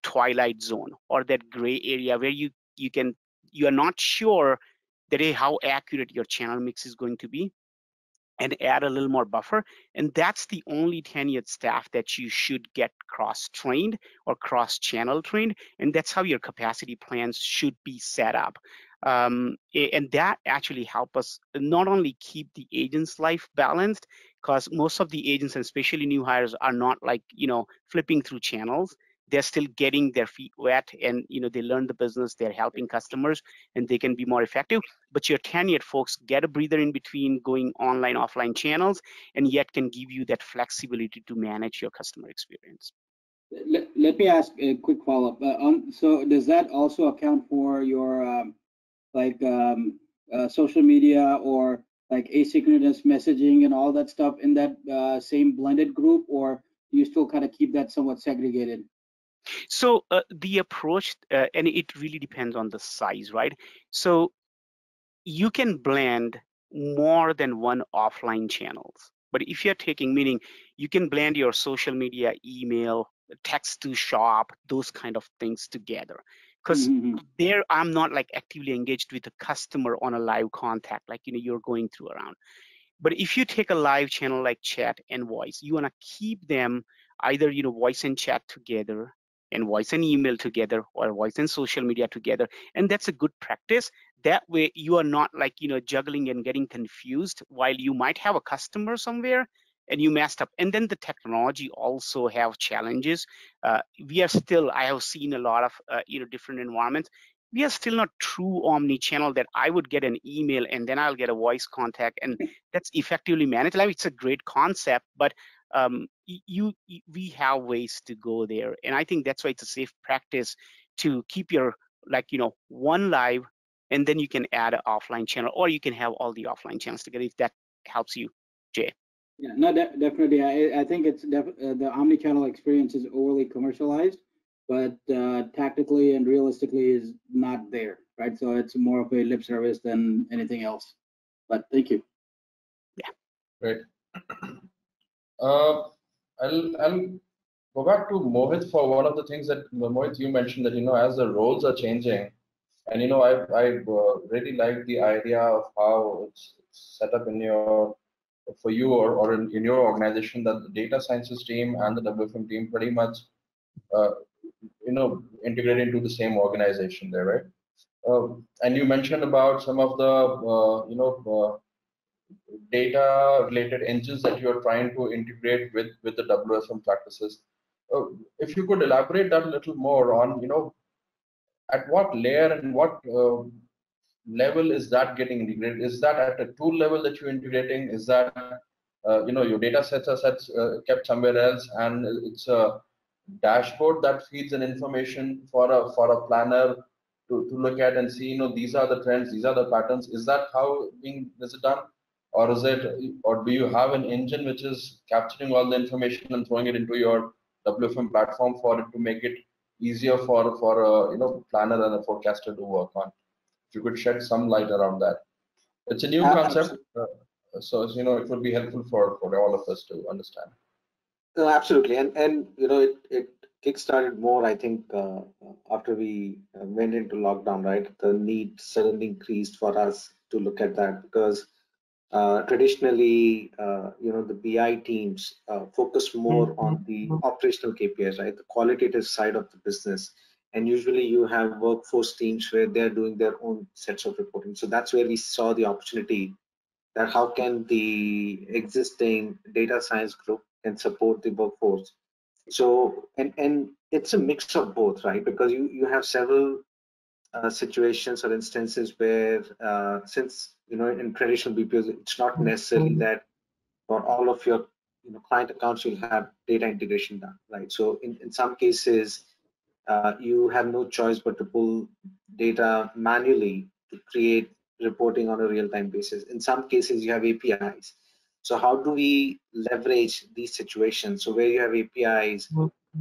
twilight zone or that gray area where you are not sure that, hey, how accurate your channel mix is going to be, and add a little more buffer. And that's the only tenured staff that you should get cross-trained or cross-channel trained. And that's how your capacity plans should be set up. And that actually help us not only keep the agent's life balanced, because most of the agents, and especially new hires, are not like, you know, flipping through channels. They're still getting their feet wet, and, you know, they learn the business, they're helping customers, and they can be more effective. But your tenured folks get a breather in between going online, offline channels, and yet can give you that flexibility to manage your customer experience. Let me ask a quick follow-up. So does that also account for your social media or like asynchronous messaging and all that stuff in that same blended group, or do you still kind of keep that somewhat segregated? So the approach, and it really depends on the size, right? So you can blend more than one offline channels. But if you're taking, meaning you can blend your social media, email, text to shop, those kind of things together. Because there I'm not like actively engaged with a customer on a live contact, like, you know, you're going through around. But if you take a live channel like chat and voice, you want to keep them either, you know, voice and chat together, and voice and email together, or voice and social media together. And that's a good practice. That way you are not like, you know, juggling and getting confused while you might have a customer somewhere and you messed up. And then the technology also have challenges. We are still, I have seen a lot of, you know, different environments. We are still not true omni-channel that I would get an email and then I'll get a voice contact, and that's effectively managed. Like, it's a great concept, but we have ways to go there. And I think that's why it's a safe practice to keep your, like, you know, one live, and then you can add an offline channel, or you can have all the offline channels together, if that helps you, Jay. Yeah, no, definitely. I think it's the omni-channel experience is overly commercialized, but tactically and realistically is not there, right? So it's more of a lip service than anything else. But thank you. Yeah. Great. I'll go back to Mohit for one of the things that Mohit, you mentioned, that, you know, as the roles are changing, and, you know, I really like the idea of how it's set up in your, for you or in your organization, that the data sciences team and the WFM team pretty much integrate into the same organization there, right? And you mentioned about some of the data-related engines that you are trying to integrate with the WFM practices. If you could elaborate that a little more on, at what layer and what level is that getting integrated? Is that at a tool level that you're integrating? Is that your data sets are kept somewhere else, and it's a dashboard that feeds an information for a planner to look at and see, these are the trends, these are the patterns. Is that how is it done? Or do you have an engine which is capturing all the information and throwing it into your WFM platform for it to make it easier for a planner and a forecaster to work on? If you could shed some light around that. It's a new concept, so it would be helpful for all of us to understand. No, absolutely, and it kickstarted more, I think, after we went into lockdown, right? The need suddenly increased for us to look at that, because traditionally, the BI teams focus more on the operational KPIs, right? The qualitative side of the business. And usually you have workforce teams where they're doing their own sets of reporting. So that's where we saw the opportunity that how can the existing data science group can support the workforce. So, and it's a mix of both, right? Because you have several situations or instances where, since in traditional BPOs, it's not necessarily that for all of your client accounts you'll have data integration done, right? So in some cases, you have no choice but to pull data manually to create reporting on a real-time basis. In some cases, you have APIs. So how do we leverage these situations? So where you have APIs,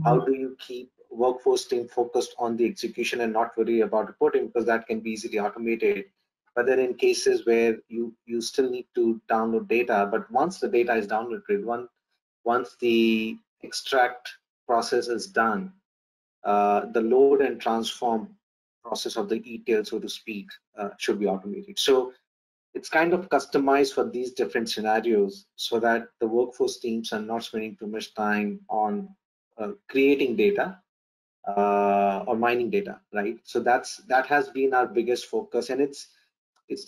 how do you keep workforce team focused on the execution and not worry about reporting, because that can be easily automated. But then in cases where you still need to download data, but once the data is downloaded, once the extract process is done, the load and transform process of the ETL, so to speak, should be automated. So it's kind of customized for these different scenarios so that the workforce teams are not spending too much time on creating data or mining data, right? So that has been our biggest focus, and it's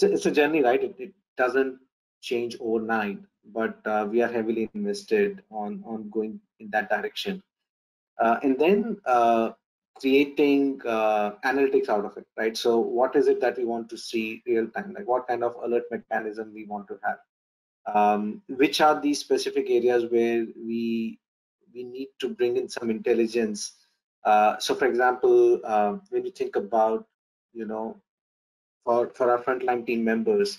a journey, right? It doesn't change overnight, but we are heavily invested on going in that direction. And then creating analytics out of it, right? So what is it that we want to see real time? Like what kind of alert mechanism we want to have? Which are these specific areas where we need to bring in some intelligence? So for example, when you think about, for our frontline team members,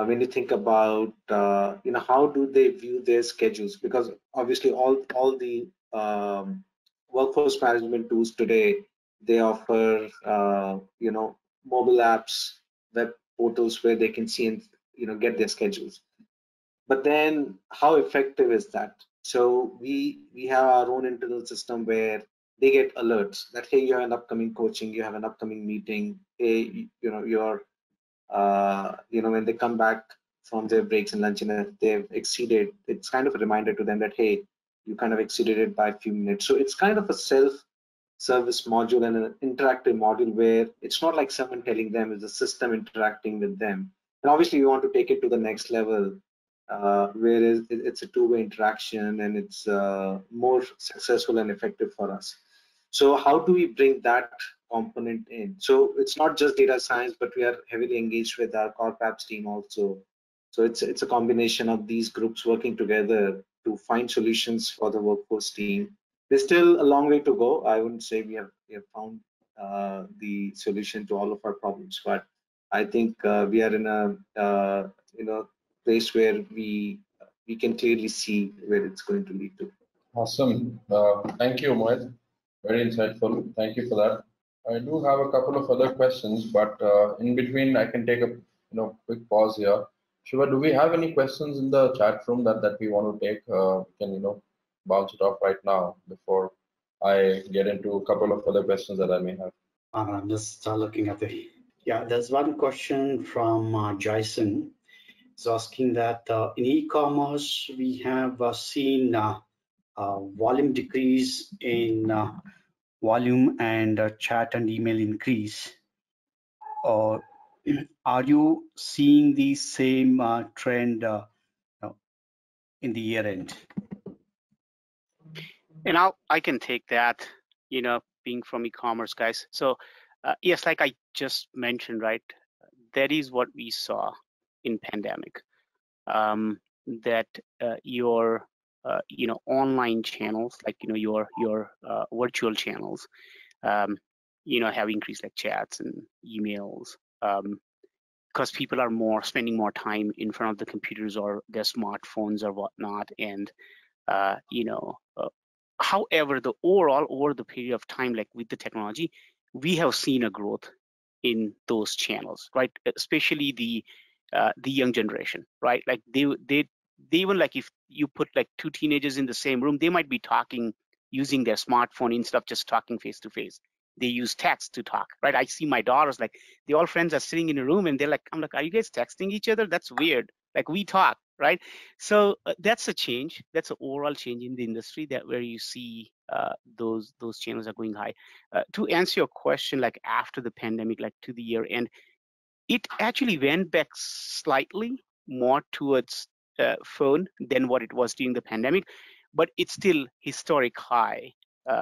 when you think about, how do they view their schedules? Because obviously all the workforce management tools today, they offer mobile apps, web portals where they can see and get their schedules. But then how effective is that? So we have our own internal system where they get alerts that, hey, you have an upcoming coaching, you have an upcoming meeting, hey, you're when they come back from their breaks and lunch, and they've exceeded, it's kind of a reminder to them that, hey, you kind of exceeded it by a few minutes. So it's kind of a self-service module and an interactive module where it's not like someone telling them, it's the system interacting with them. And obviously we want to take it to the next level, where it's a two-way interaction and it's more successful and effective for us. So how do we bring that component in? So it's not just data science, but we are heavily engaged with our COPC team also. So it's a combination of these groups working together to find solutions for the workforce team. There's still a long way to go. I wouldn't say we have found the solution to all of our problems, but I think we are in a place where we can clearly see where it's going to lead to. Awesome. Thank you, Mohit. Very insightful. Thank you for that. I do have a couple of other questions, but in between, I can take a quick pause here. Shiva, do we have any questions in the chat room that we want to take? We can bounce it off right now before I get into a couple of other questions that I may have. I'm just looking at there's one question from Jason. It's asking that in e-commerce we have seen volume decrease in volume and chat and email increase, or are you seeing the same trend in the year end? And I can take that, being from e-commerce guys. So yes, like I just mentioned, right, that is what we saw in pandemic, that your online channels, like your virtual channels, have increased, like chats and emails, because people are spending more time in front of the computers or their smartphones or whatnot. And however, the overall over the period of time, like with the technology, we have seen a growth in those channels, right? Especially the young generation, right? Like they even, like, if you put like two teenagers in the same room, they might be talking using their smartphone instead of just talking face to face. They use text to talk, right? I see my daughters, like, they all friends are sitting in a room and they're like, I'm like, are you guys texting each other? That's weird. Like, we talk, right? So that's a change. That's an overall change in the industry, that where you see those channels are going high. To answer your question, like after the pandemic, like to the year end, it actually went back slightly more towards phone than what it was during the pandemic, but it's still historic high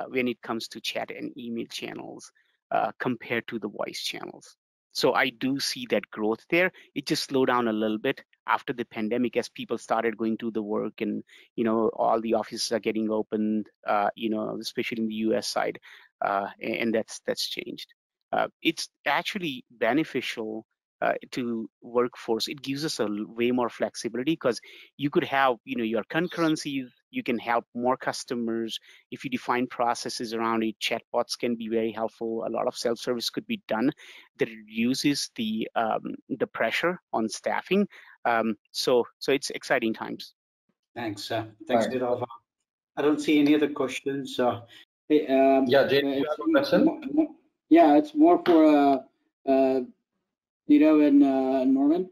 when it comes to chat and email channels compared to the voice channels. So I do see that growth there. It just slowed down a little bit after the pandemic as people started going to the work, and all the offices are getting opened, especially in the US side, and that's changed. It's actually beneficial to workforce. It gives us a way more flexibility, because you could have your concurrencies. You can help more customers if you define processes around it. Chatbots can be very helpful. A lot of self-service could be done that reduces the pressure on staffing. So it's exciting times. Thanks. Thanks, Nirav. I don't see any other questions. Hey, Yeah, Jay, do you have a question? Yeah, it's more for Nero and Norman.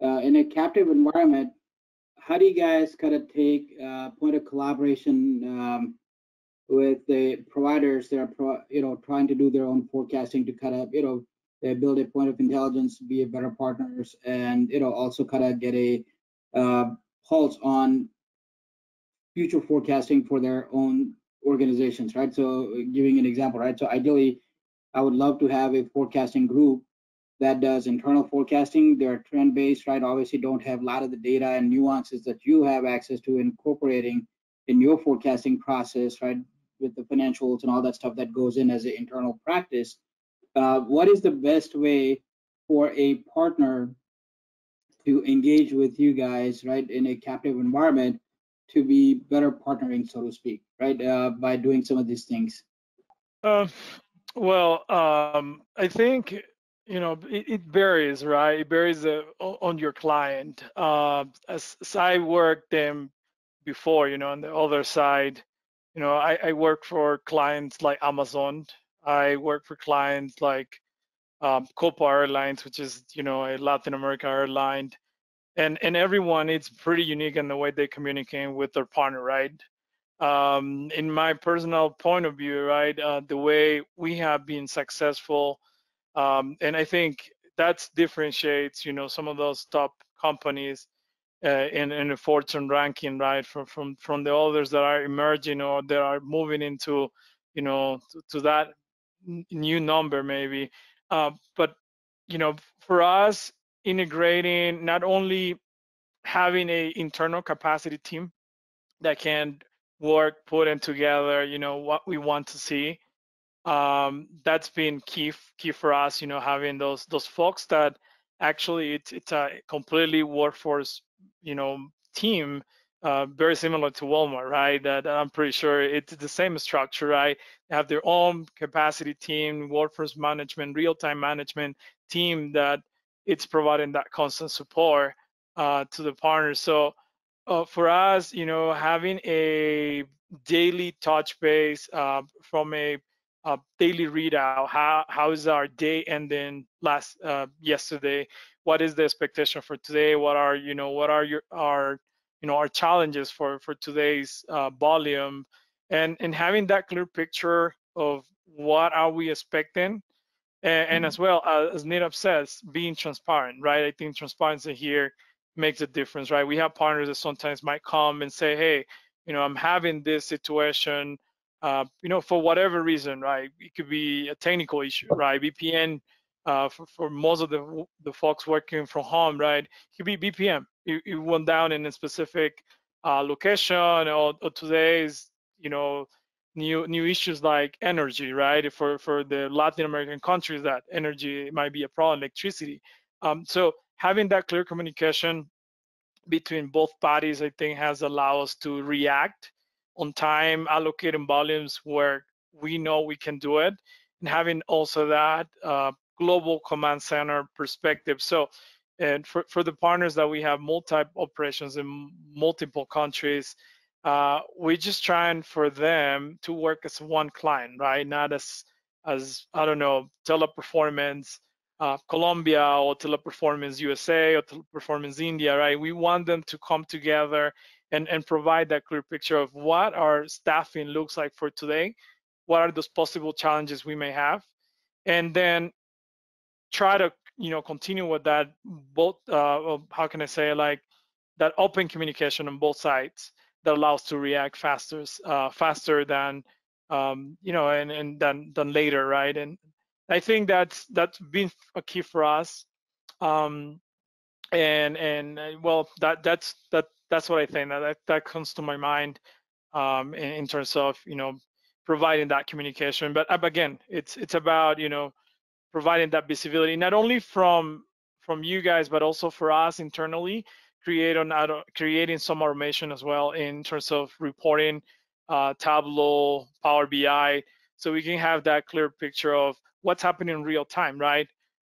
In a captive environment, how do you guys kind of take point of collaboration with the providers that are trying to do their own forecasting to kind of build a point of intelligence, be a better partners, and also kind of get a pulse on future forecasting for their own organizations, right? So giving an example, right? So ideally, I would love to have a forecasting group that does internal forecasting. They're trend-based, right? Obviously don't have a lot of the data and nuances that you have access to incorporating in your forecasting process, right? With the financials and all that stuff that goes in as an internal practice. What is the best way for a partner to engage with you guys, right, in a captive environment to be better partnering, so to speak, right, by doing some of these things? Well, I think it varies, right? It varies on your client. As I worked them before, on the other side, I work for clients like Amazon. I work for clients like Copa Airlines, which is a Latin America airline, and everyone, it's pretty unique in the way they communicate with their partner, right? In my personal point of view, right, the way we have been successful, and I think that differentiates, some of those top companies in the Fortune ranking, right, from the others that are emerging or that are moving into, to that new number maybe. But for us, integrating, not only having a internal capacity team that can work putting together what we want to see, that's been key for us, having those folks that actually it's a completely workforce team, very similar to Walmart, right? That I'm pretty sure it's the same structure, right? They have their own capacity team, workforce management, real-time management team that it's providing that constant support to the partners. So for us, having a daily touch base from a daily readout, how is our day ending yesterday? What is the expectation for today? What are our challenges for today's volume, and having that clear picture of what are we expecting, and as well as Nirav says, being transparent, right? I think transparency here makes a difference, right? We have partners that sometimes might come and say, hey, I'm having this situation, for whatever reason, right? It could be a technical issue, right? VPN, for most of the folks working from home, right? It could be BPM. It went down in a specific location, or today's, new issues like energy, right? For the Latin American countries, that energy might be a problem, electricity. So having that clear communication between both parties, I think, has allowed us to react on time, allocating volumes where we know we can do it, and having also that global command center perspective. So, and for the partners that we have multi operations in multiple countries, we're just trying for them to work as one client, right? Not as I don't know, Teleperformance Colombia, or Teleperformance USA, or Teleperformance India, right? We want them to come together and provide that clear picture of what our staffing looks like for today, what are those possible challenges we may have, and then try to continue with that both how can I say, like, that open communication on both sides that allows to react faster than and than later, right? And I think that's been a key for us, and well, that's what I think that comes to my mind in terms of providing that communication. But again, it's about providing that visibility, not only from you guys, but also for us internally, creating some automation as well in terms of reporting, Tableau, Power BI, so we can have that clear picture of what's happening in real time, right?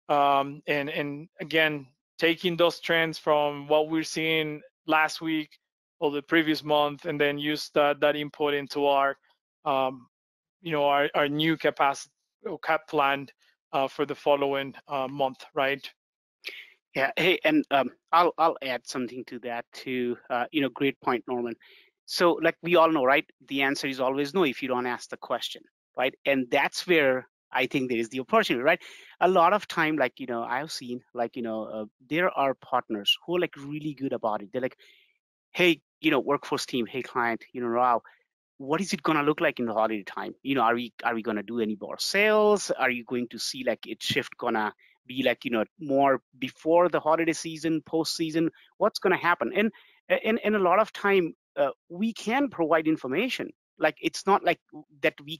And again, taking those trends from what we're seeing last week or the previous month, and then use that input into our our new capacity or cap plan for the following month, right? Yeah. Hey, and I'll add something to that too. Great point, Norman. So, like we all know, right? The answer is always no if you don't ask the question, right? And that's where I think there is the opportunity, right? A lot of time, like I've seen, like there are partners who are like really good about it. They're like, hey, workforce team, hey client, wow, what is it going to look like in the holiday time? Are we going to do any more sales? Are you going to see like it shift gonna be like more before the holiday season, post season? What's going to happen? And a lot of time we can provide information. Like, it's not like that we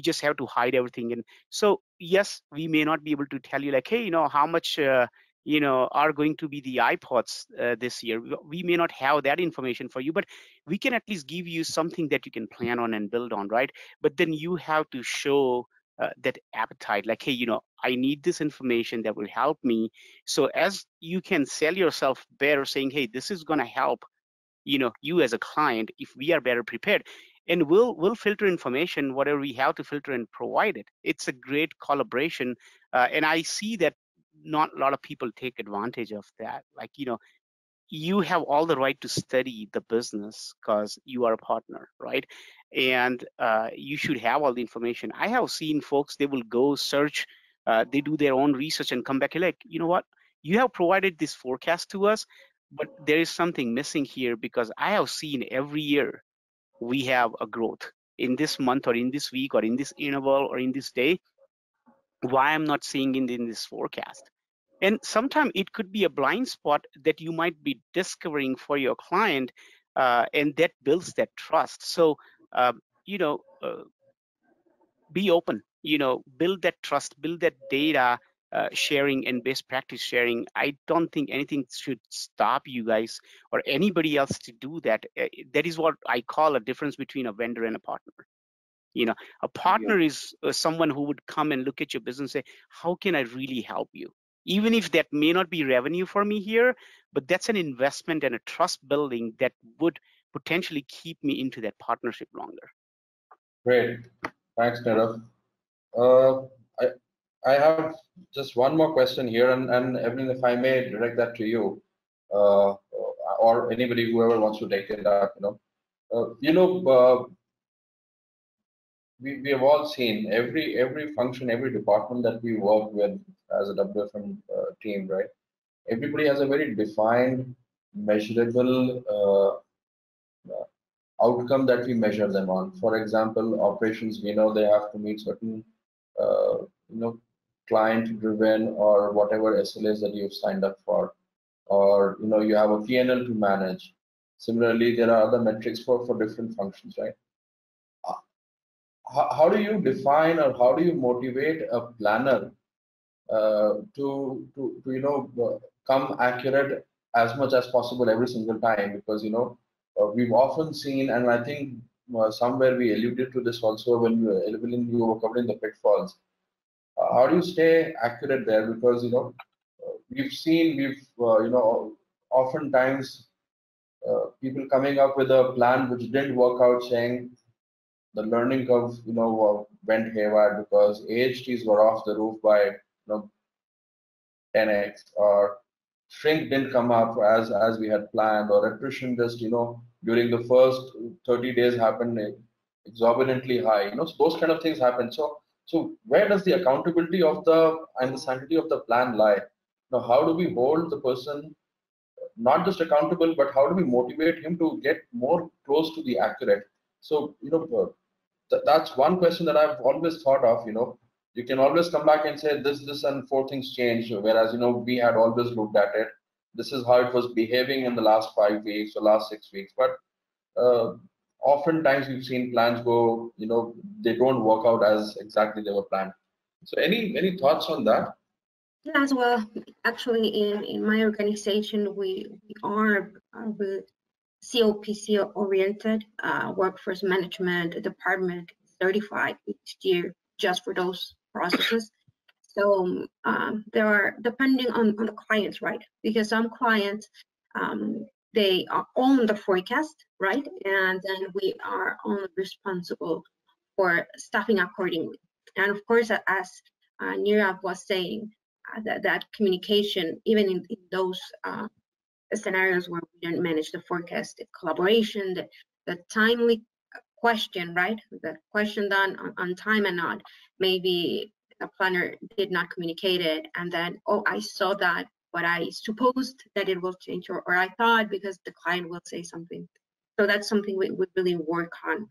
just have to hide everything. And so yes, we may not be able to tell you like, hey, how much are going to be the iPods this year. We may not have that information for you, but we can at least give you something that you can plan on and build on, right? But then you have to show that appetite, like, hey, I need this information that will help me. So as you can sell yourself better, saying, hey, this is going to help you as a client if we are better prepared, and we'll filter information, whatever we have to filter, and provide it. It's a great collaboration, and I see that not a lot of people take advantage of that. Like, you have all the right to study the business because you are a partner, right? And you should have all the information. I have seen folks, they will go search, they do their own research and come back like, you know what, you have provided this forecast to us, but there is something missing here, because I have seen every year we have a growth in this month or in this week or in this interval or in this day. Why I'm not seeing it in this forecast? And sometimes it could be a blind spot that you might be discovering for your client, and that builds that trust. So, be open, build that trust, build that data sharing and best practice sharing. I don't think anything should stop you guys or anybody else to do that. That is what I call a difference between a vendor and a partner. A partner is someone who would come and look at your business and say, how can I really help you? Even if that may not be revenue for me here, but that's an investment and a trust building that would potentially keep me into that partnership longer. Great. Thanks, Nirav. I have just one more question here, and Evelyn, if I may direct that to you, or anybody, whoever wants to take it up, we have all seen every function, every department that we work with as a WFM team, right? Everybody has a very defined, measurable outcome that we measure them on. For example, operations, we know they have to meet certain, client-driven or whatever SLAs that you've signed up for, or you have a P&L to manage. Similarly, there are other metrics for different functions, right? How do you define or how do you motivate a planner to come accurate as much as possible every single time? Because we've often seen, and I think somewhere we alluded to this also when you were covering the pitfalls. How do you stay accurate there? Because we've oftentimes people coming up with a plan which didn't work out, saying the learning curve went haywire because AHTs were off the roof by 10x, or shrink didn't come up as we had planned, or attrition just during the first 30 days happened exorbitantly high. So those kind of things happen. So where does the accountability of and the sanctity of the plan lie? Now, how do we hold the person not just accountable, but how do we motivate him to get more close to the accurate? So that's one question that I've always thought of. You can always come back and say this and 4 things changed, whereas we had always looked at it. This is how it was behaving in the last 5 weeks or last 6 weeks. But oftentimes we've seen plans go, they don't work out as exactly they were planned. So any thoughts on that? As well, actually, in my organization, we are COPC oriented, workforce management department certified each year just for those processes. So there are, depending on the clients, right? Because some clients, they are on the forecast, right? And then we are only responsible for staffing accordingly. And of course, as Nirav was saying, that communication, even in those scenarios where we didn't manage the forecast, the collaboration, the timely question, right? The question done on time and not, maybe the planner did not communicate it, and then, oh, I saw that, but I supposed that it will change, or I thought because the client will say something. So that's something we really work on,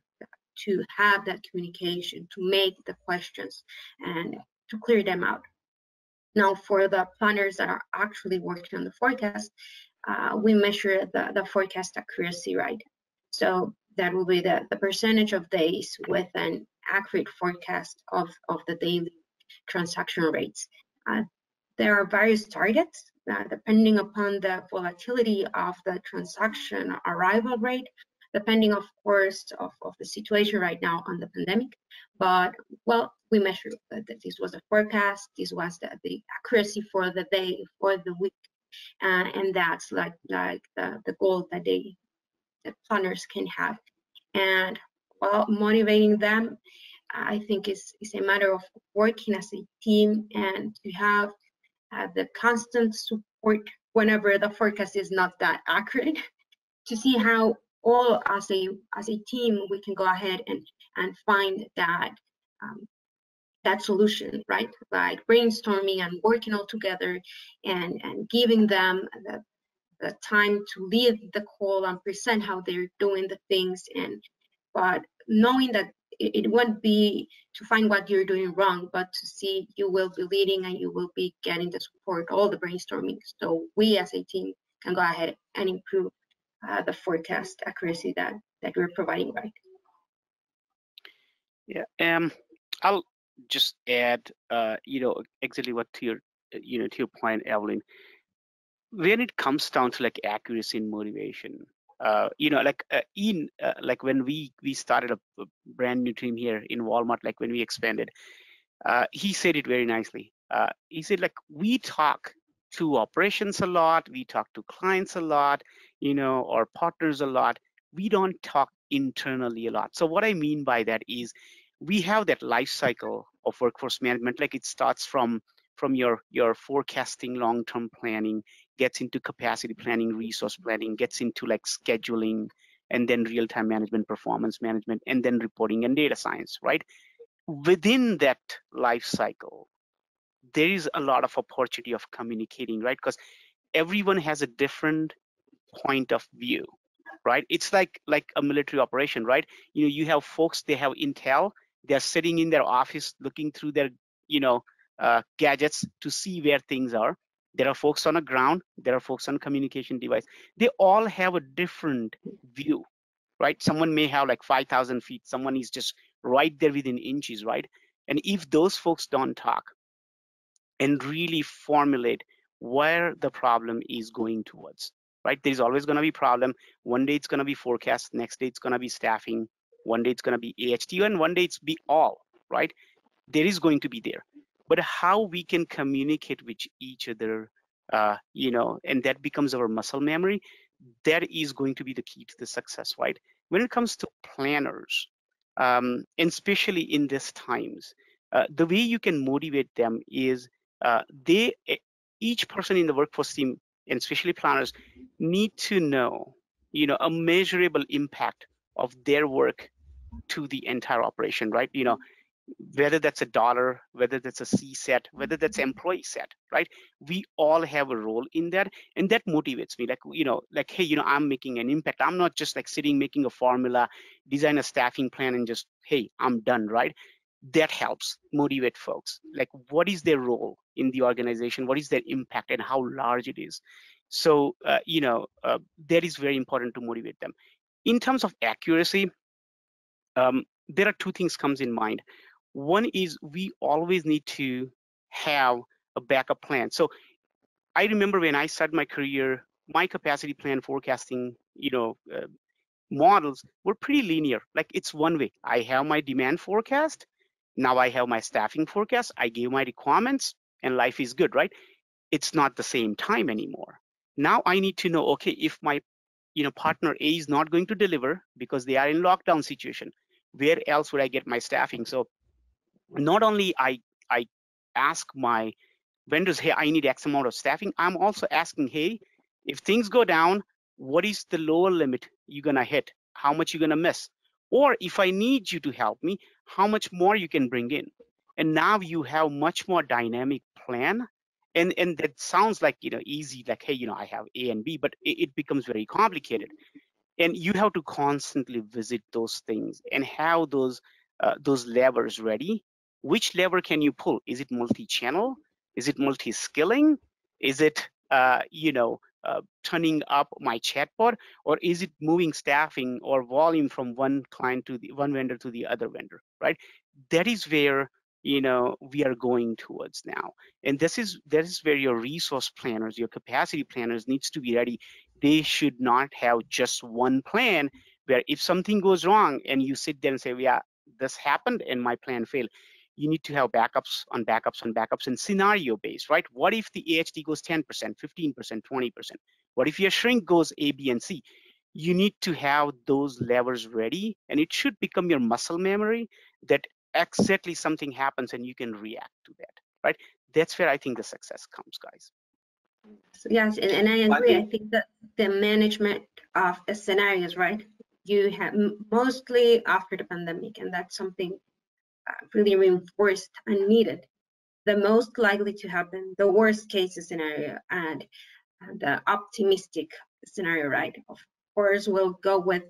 to have that communication, to make the questions and to clear them out. Now, for the planners that are actually working on the forecast, we measure the forecast accuracy, right? So that will be the percentage of days with an accurate forecast of the daily transaction rates. There are various targets depending upon the volatility of the transaction arrival rate, depending, of course, of the situation right now on the pandemic. But, well, we measure that this was a forecast, this was the accuracy for the day, for the week, and that's like the goal that the planners can have. And while motivating them, I think is a matter of working as a team and to have the constant support whenever the forecast is not that accurate, to see how all as a team we can go ahead and find that that solution, right? Like brainstorming and working all together and giving them the time to lead the call and present how they're doing the things, but knowing that it won't be to find what you're doing wrong, but to see you will be leading and you will be getting the support, all the brainstorming, so we as a team can go ahead and improve the forecast accuracy that we're providing, right? Yeah, I'll just add, exactly what to your point, Evelyn. When it comes down to like accuracy and motivation, like when we started a brand new team here in Walmart, like when we expanded, he said it very nicely. He said, like, we talk to operations a lot, we talk to clients a lot, or partners a lot. We don't talk internally a lot. So what I mean by that is we have that life cycle of workforce management. Like it starts from your forecasting, long-term planning, gets into capacity planning, resource planning, gets into like scheduling, and then real-time management, performance management, and then reporting and data science, right? Within that life cycle, there is a lot of opportunity of communicating, right? Because everyone has a different point of view, right? It's like a military operation, right? You have folks, they have intel, they're sitting in their office looking through their gadgets to see where things are. There are folks on the ground, there are folks on communication device. They all have a different view, right? Someone may have like 5,000 feet, someone is just right there within inches, right? And if those folks don't talk and really formulate where the problem is going towards, right? There's always going to be problem. One day it's going to be forecast, next day it's going to be staffing, one day it's going to be AHT, and one day it's be all, right? There is going to be there. But how we can communicate with each other, and that becomes our muscle memory, that is going to be the key to the success, right? When it comes to planners, and especially in these times, the way you can motivate them is each person in the workforce team, and especially planners, need to know, a measurable impact of their work to the entire operation, right? Whether that's a dollar, whether that's a C set, whether that's employee set, right? We all have a role in that, and that motivates me. Hey, I'm making an impact. I'm not just like sitting making a formula, design a staffing plan, and just, hey, I'm done, right? That helps motivate folks. Like, what is their role in the organization? What is their impact, and how large it is? So, that is very important to motivate them. In terms of accuracy, there are two things comes in mind. One is we always need to have a backup plan. So I remember when I started my career, my capacity plan forecasting, models were pretty linear. Like, it's one way. I have my demand forecast. Now I have my staffing forecast. I gave my requirements, and life is good, right? It's not the same time anymore. Now I need to know, okay, if my partner A is not going to deliver because they are in lockdown situation, where else would I get my staffing? So not only I ask my vendors, hey, I need X amount of staffing, I'm also asking, hey, if things go down, what is the lower limit you're gonna hit? How much you're gonna miss? Or if I need you to help me, how much more you can bring in? And now you have much more dynamic plan. And that sounds like, easy, like, hey, I have A and B, but it becomes very complicated. And you have to constantly visit those things and have those levers ready. Which lever can you pull? Is it multi-channel? Is it multi-skilling? Is it turning up my chatbot, or is it moving staffing or volume from one client to the one vendor to the other vendor, right? That is where we are going towards now. And that is where your resource planners, your capacity planners needs to be ready. They should not have just one plan where if something goes wrong and you sit there and say, yeah, this happened and my plan failed. You need to have backups on backups on backups and scenario based, right? What if the AHT goes 10%, 15%, 20%? What if your shrink goes A, B, and C? You need to have those levers ready, and it should become your muscle memory that exactly something happens and you can react to that, right? That's where I think the success comes, guys. Yes, and I agree. I think that the management of the scenarios, right? You have mostly after the pandemic, and that's something really reinforced and needed. The most likely to happen, the worst case scenario, and the optimistic scenario, right? Of course, we'll go with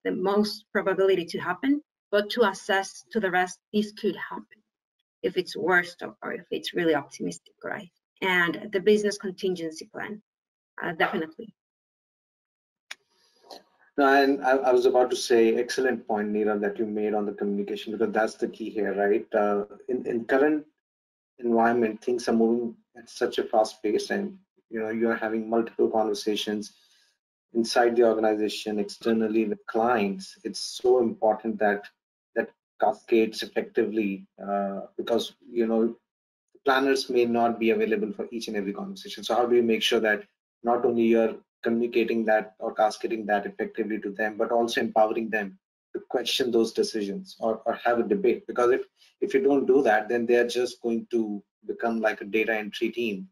the most probability to happen, but to assess to the rest, this could happen if it's worst or if it's really optimistic, right? And the business contingency plan, definitely. No, and I was about to say, excellent point, Neera, that you made on the communication, because that's the key here, right? In current environment, things are moving at such a fast pace, and you're having multiple conversations inside the organization, externally with clients. It's so important that cascades effectively, because planners may not be available for each and every conversation. So how do you make sure that not only you're communicating that or cascading that effectively to them, but also empowering them to question those decisions or have a debate? Because if you don't do that, then they're just going to become like a data entry team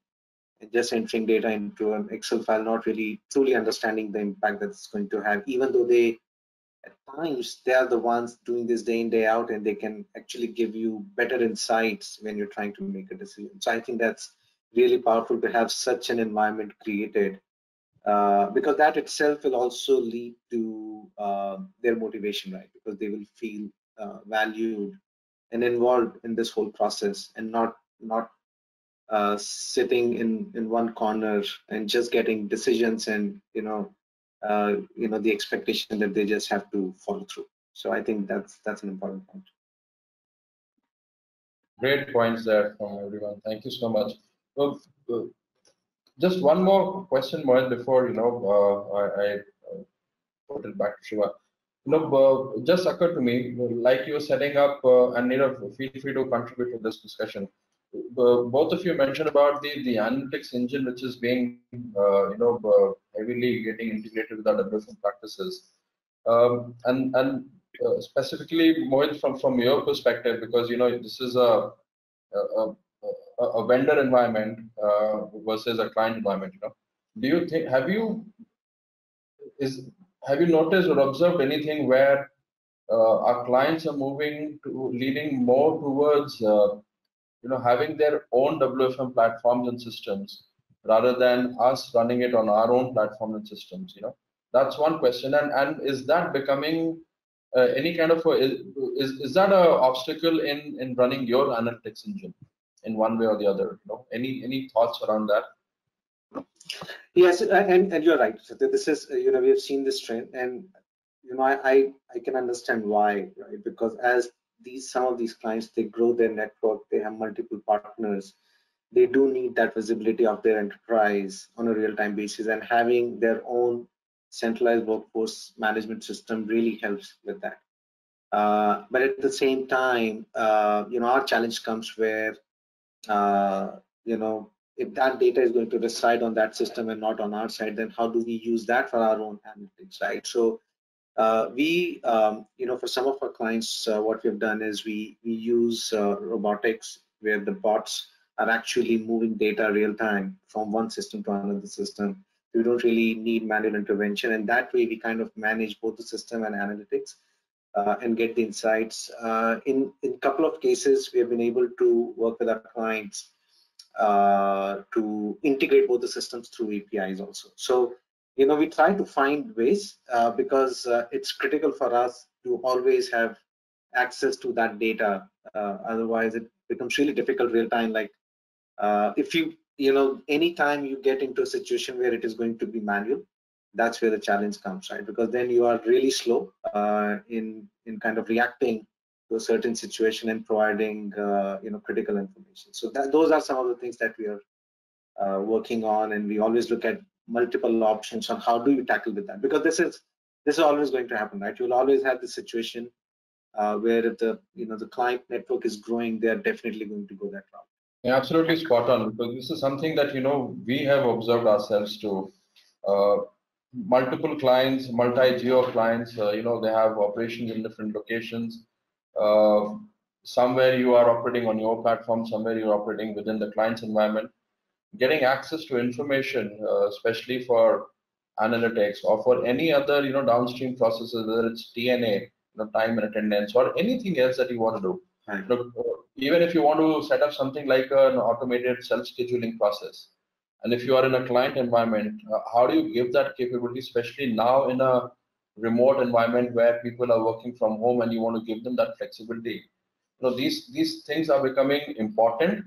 and just entering data into an Excel file, not really truly understanding the impact that it's going to have, even though they at times they are the ones doing this day in, day out, and they can actually give you better insights when you're trying to make a decision. So I think that's really powerful to have such an environment created, because that itself will also lead to their motivation, right? Because they will feel valued and involved in this whole process, and not sitting in one corner and just getting decisions, and the expectation that they just have to follow through. So I think that's an important point. Great points there from everyone. Thank you so much. Well, just one more question, Mohit, before I put it back to Shiva. Just occurred to me, like you were setting up, and feel free to contribute to this discussion. Both of you mentioned about the analytics engine, which is being heavily getting integrated with our WFM practices, and specifically, Mohit, from your perspective, because this is a vendor environment versus a client environment. Do you think, have you noticed or observed anything where our clients are leaning more towards having their own WFM platforms and systems rather than us running it on our own platform and systems? That's one question. And is that becoming any kind of is that an obstacle in running your analytics engine in one way or the other? Any thoughts around that? Yes, and you're right. So this is we have seen this trend, and I can understand why, right? Because as some of these clients, they grow their network, they have multiple partners, they do need that visibility of their enterprise on a real-time basis, and having their own centralized workforce management system really helps with that. But at the same time, our challenge comes where if that data is going to reside on that system and not on our side, then how do we use that for our own analytics, right? So we, for some of our clients, what we've done is we use robotics, where the bots are actually moving data real time from one system to another system. We don't really need manual intervention, and that way we kind of manage both the system and analytics and get the insights. In a couple of cases, we have been able to work with our clients to integrate both the systems through APIs also. So, we try to find ways because it's critical for us to always have access to that data. Otherwise, it becomes really difficult real time. Like if anytime you get into a situation where it is going to be manual, that's where the challenge comes, right? Because then you are really slow in kind of reacting to a certain situation and providing critical information. So those are some of the things that we are working on, and we always look at multiple options on how do you tackle with that, because this is always going to happen, right? You'll always have the situation where if the client network is growing, they are definitely going to go that route. Yeah, absolutely spot on, because this is something that we have observed ourselves too. Multiple clients, multi-geo clients, they have operations in different locations. Somewhere you are operating on your platform, somewhere you're operating within the client's environment. Getting access to information, especially for analytics or for any other downstream processes, whether it's DNA, time and attendance, or anything else that you want to do. Right. Even if you want to set up something like an automated self-scheduling process, and if you are in a client environment, how do you give that capability, especially now in a remote environment where people are working from home and you want to give them that flexibility? These things are becoming important,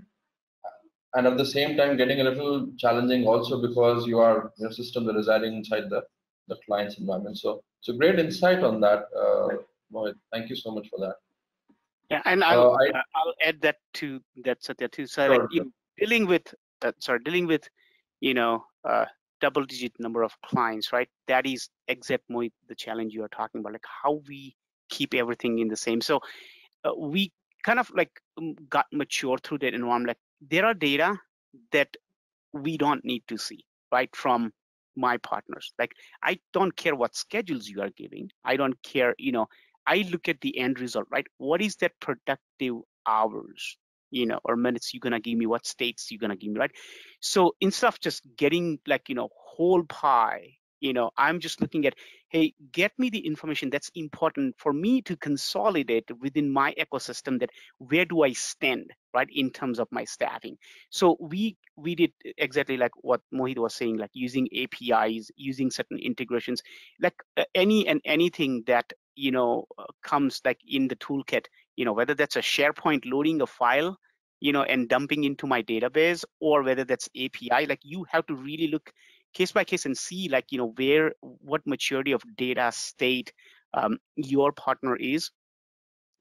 and at the same time getting a little challenging also, because your systems are residing inside the client's environment. So great insight on that, Mohit. Thank you so much for that. Yeah, and I'll add that to that, Satya, too. So sure, like, dealing with double-digit number of clients, right? That is exactly the challenge you are talking about, like how we keep everything in the same. So we kind of like got mature through that environment. Like there are data that we don't need to see, right, from my partners. Like I don't care what schedules you are giving. I don't care, I look at the end result, right? What is that productive hours, or minutes you're gonna give me? What states you're gonna give me, right? So instead of just getting like, whole pie I'm just looking at, hey, get me the information that's important for me to consolidate within my ecosystem, that where do I stand, right, in terms of my staffing. So we did exactly like what Mohit was saying, like using APIs, using certain integrations, like anything that comes like in the toolkit, whether that's a SharePoint loading a file, and dumping into my database, or whether that's API, like you have to really look case by case and see, like, what maturity of data state your partner is,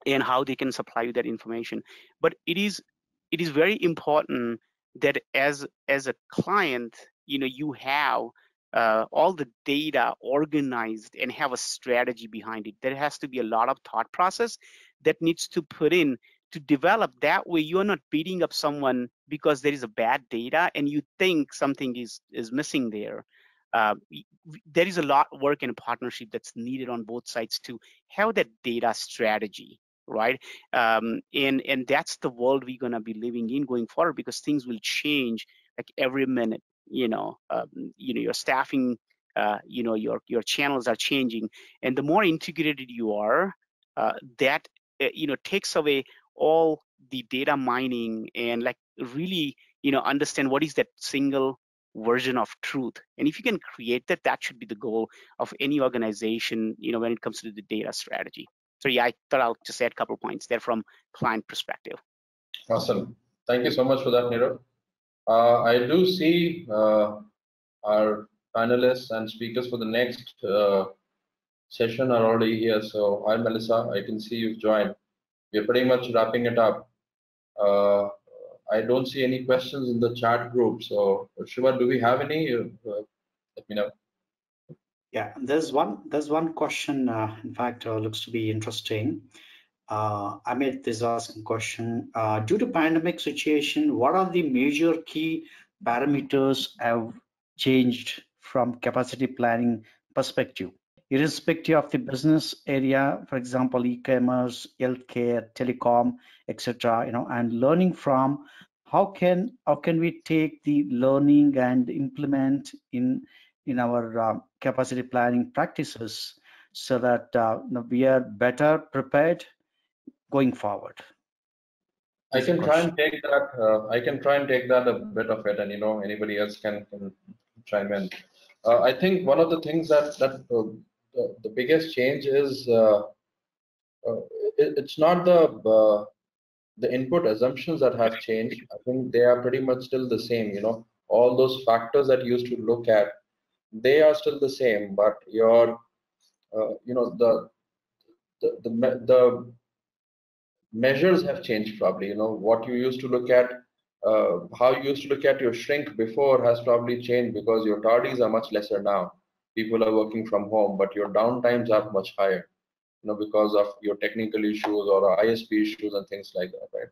and how they can supply you that information. But it is very important that as a client, you have all the data organized and have a strategy behind it. There has to be a lot of thought process that needs to put in to develop. That way you're not beating up someone because there is a bad data and you think something is missing there. There is a lot of work and partnership that's needed on both sides to have that data strategy, right? And that's the world we're gonna be living in going forward, because things will change like every minute. Your staffing, your channels are changing, and the more integrated you are, that takes away all the data mining and like really understand what is that single version of truth. And if you can create that, that should be the goal of any organization, when it comes to the data strategy. So yeah, I thought I'll just add a couple points there from client perspective. Awesome. Thank you so much for that, Nero. I do see our panelists and speakers for the next session are already here. So hi, Melissa, I can see you've joined. We're pretty much wrapping it up. I don't see any questions in the chat group. So Shiva, do we have any? Let me know. Yeah, there's one question. In fact, looks to be interesting. Amit is asking question. Due to pandemic situation, what are the major key parameters have changed from capacity planning perspective, irrespective of the business area? For example, e-commerce, healthcare, telecom, etc. And learning from how can we take the learning and implement in our capacity planning practices so that we are better prepared going forward. I can try and take that. I can try and take that a bit of it, and anybody else can chime in. I think one of the things that the biggest change is it's not the input assumptions that have changed. I think they are pretty much still the same. All those factors that you used to look at, they are still the same, but your the measures have changed probably. What you used to look at, how you used to look at your shrink before has probably changed, because your tardies are much lesser now. People are working from home, but your downtimes are much higher, because of your technical issues or ISP issues and things like that, right?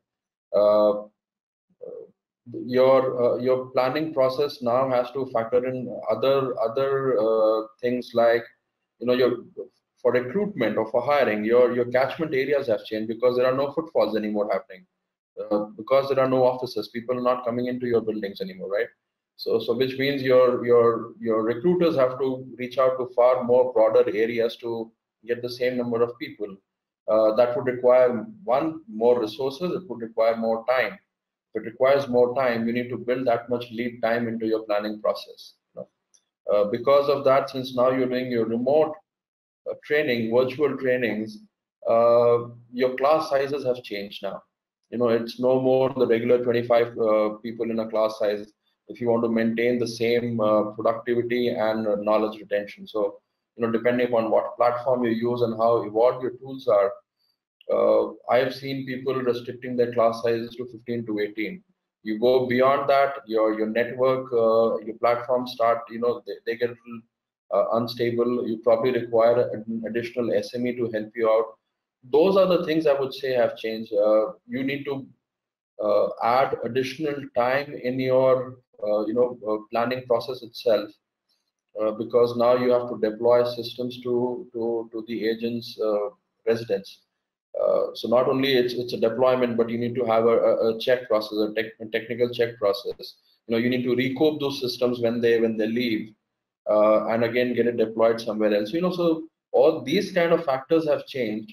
Your planning process now has to factor in other things like, your for recruitment or for hiring, your catchment areas have changed because there are no footfalls anymore happening, because there are no offices. People are not coming into your buildings anymore, right? So which means your recruiters have to reach out to far more broader areas to get the same number of people. That would require more resources. It would require more time. If it requires more time, you need to build that much lead time into your planning process. Because of that, since now you're doing your remote training, virtual trainings, your class sizes have changed now. It's no more the regular 25 people in a class size if you want to maintain the same productivity and knowledge retention. So, depending upon what platform you use and how evolved your tools are, I have seen people restricting their class sizes to 15 to 18. You go beyond that, your network, your platforms start, they get unstable. You probably require an additional SME to help you out. Those are the things I would say have changed. You need to add additional time in your planning process itself, because now you have to deploy systems to the agent's residence. So not only it's a deployment, but you need to have a check process, a technical check process. You need to recoup those systems when they leave. and again get it deployed somewhere else. So all these kind of factors have changed,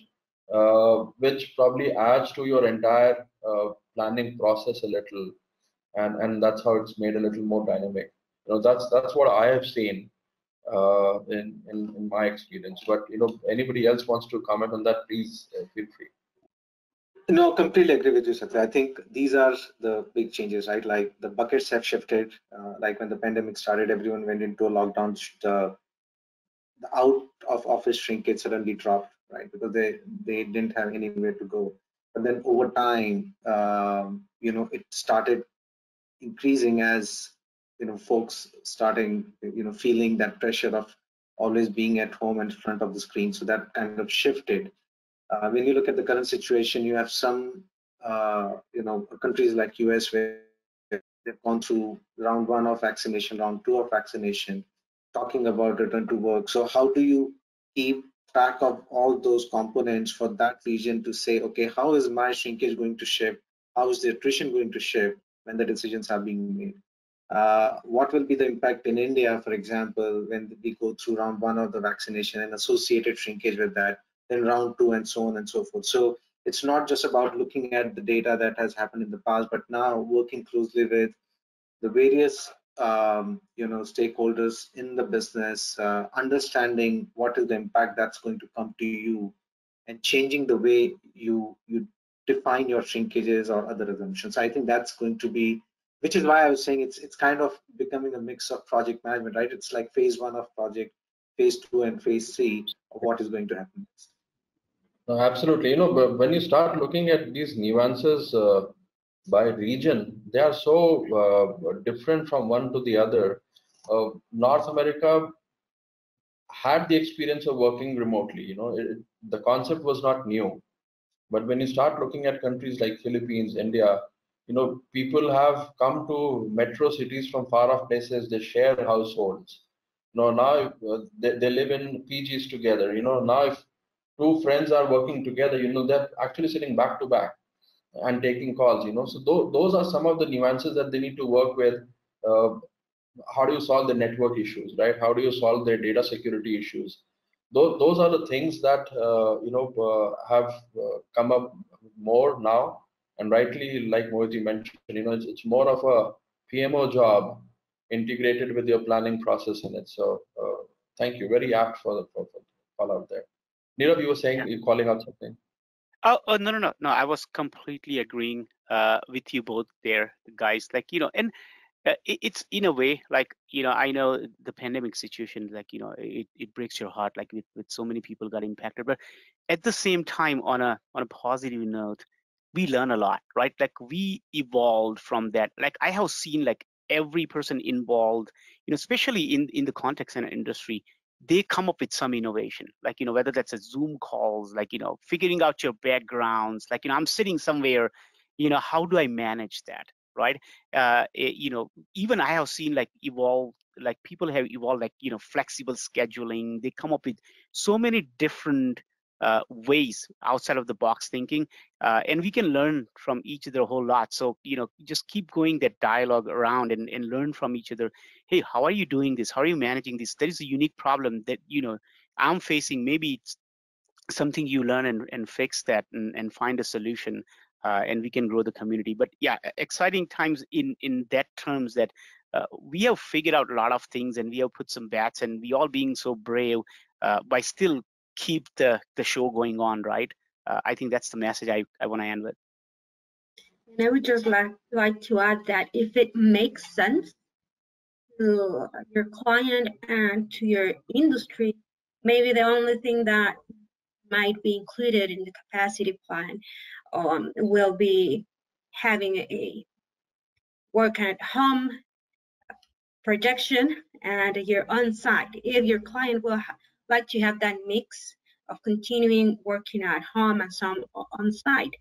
which probably adds to your entire planning process a little, and that's how it's made a little more dynamic. That's what I have seen in my experience. But anybody else wants to comment on that, please feel free. No, completely agree with you, Satya. I think these are the big changes, right? Like the buckets have shifted. Like when the pandemic started, everyone went into a lockdown. The out of office shrinkage suddenly dropped, right? Because they didn't have anywhere to go. But then over time, it started increasing as folks starting feeling that pressure of always being at home in front of the screen. So that kind of shifted. When you look at the current situation, you have some countries like US where they've gone through round 1 of vaccination, round 2 of vaccination, talking about return to work. So how do you keep track of all those components for that region to say, okay, how is my shrinkage going to shift? How is the attrition going to shift when the decisions are being made? What will be the impact in India, for example, when we go through round 1 of the vaccination and associated shrinkage with that, then round 2 and so on and so forth. So it's not just about looking at the data that has happened in the past, but now working closely with the various stakeholders in the business, understanding what is the impact that's going to come to you, and changing the way you define your shrinkages or other assumptions. I think that's going to be, which is why I was saying it's kind of becoming a mix of project management, right? It's like phase 1 of project, phase 2 and phase 3 of what is going to happen next. No, absolutely. But when you start looking at these nuances by region, they are so different from one to the other. North America had the experience of working remotely. The concept was not new. But when you start looking at countries like Philippines, India, people have come to metro cities from far off places. They share households. Now they live in PGs together. Now if two friends are working together, they're actually sitting back to back and taking calls. So those are some of the nuances that they need to work with. How do you solve the network issues, right? How do you solve their data security issues? Those are the things that have come up more now, and rightly, like Mohit mentioned, it's more of a PMO job integrated with your planning process in it. So thank you, very apt for the call out there. Nero, you were saying, you're calling out something. Oh, no. I was completely agreeing with you both there, guys. And it's in a way, I know the pandemic situation, it breaks your heart, with so many people got impacted. But at the same time, on a positive note, we learn a lot, right? We evolved from that. I have seen every person involved, especially in the contact center industry, they come up with some innovation, whether that's a Zoom calls, figuring out your backgrounds, I'm sitting somewhere, how do I manage that, right? Even I have seen evolve, people have evolved, flexible scheduling. They come up with so many different ways outside of the box thinking, and we can learn from each other a whole lot. So just keep going that dialogue around and learn from each other. Hey, how are you doing this? How are you managing this? There is a unique problem that I'm facing. Maybe it's something you learn and fix that and find a solution, and we can grow the community. But yeah, exciting times in that terms that we have figured out a lot of things, and we have put some bets, and we all being so brave by still keep the show going on, right? I think that's the message I want to end with. And I would just like to add that if it makes sense to your client and to your industry, maybe the only thing that might be included in the capacity plan will be having a work at home projection and you're on site. If your client will like to have that mix of continuing working at home and some on site,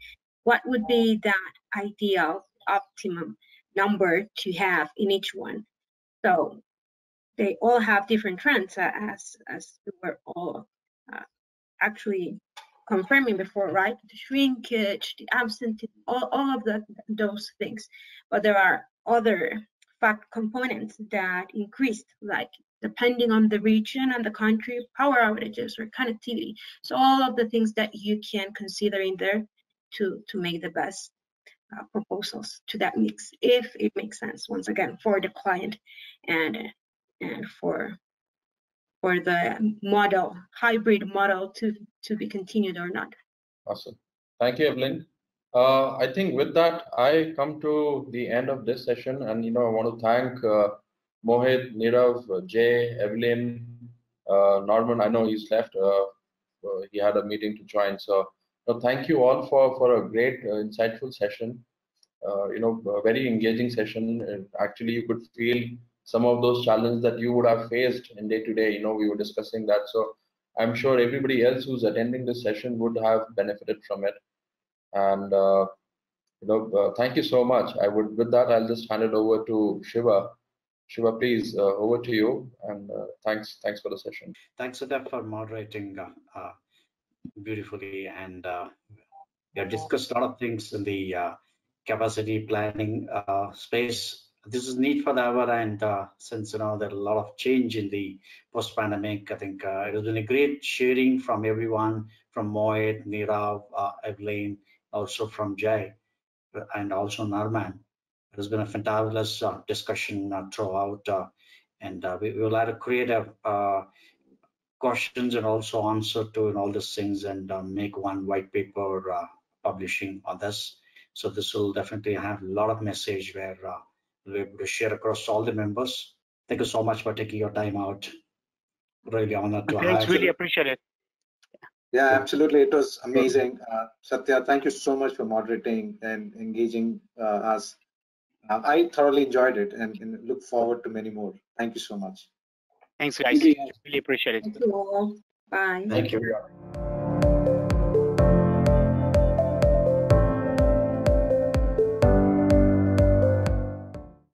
what would be that ideal optimum number to have in each one? So they all have different trends, as we were all actually confirming before, right? The shrinkage, the absentee, all of those things. But there are other fact components that increased, like depending on the region and the country, power outages or connectivity. So all of the things that you can consider in there to make the best proposals to that mix, if it makes sense, once again, for the client and for the model, hybrid model to be continued or not. Awesome. Thank you, Evelyn. I think with that, I come to the end of this session, and I want to thank Mohit, Nirav, Jay, Evelyn, Norman. I know he's left. He had a meeting to join. So thank you all for a great, insightful session. A very engaging session. Actually, you could feel some of those challenges that you would have faced in day to day. We were discussing that. So I'm sure everybody else who's attending this session would have benefited from it. And thank you so much. With that, I'll just hand it over to Shiva. Shiva, please, over to you. And thanks for the session. Thanks, Adap, for moderating beautifully. And we have discussed a lot of things in the capacity planning space. This is need for the hour, and since there's a lot of change in the post-pandemic, I think it has been a great sharing from everyone, from Mohit, Nirav, Evelyn, also from Jay, and also Narman. It has been a fabulous discussion throughout, and we will have to create a questions and also answer to all these things, and make one white paper publishing on this. So this will definitely have a lot of message where we'll be able to share across all the members. Thank you so much for taking your time out. Really honored to have. Thanks, really appreciate it. Yeah, absolutely. It was amazing. Satya, thank you so much for moderating and engaging us. I thoroughly enjoyed it and look forward to many more. Thank you so much. Thanks, guys. Thank you. Really appreciate it. Thank you all. Bye. Thank you.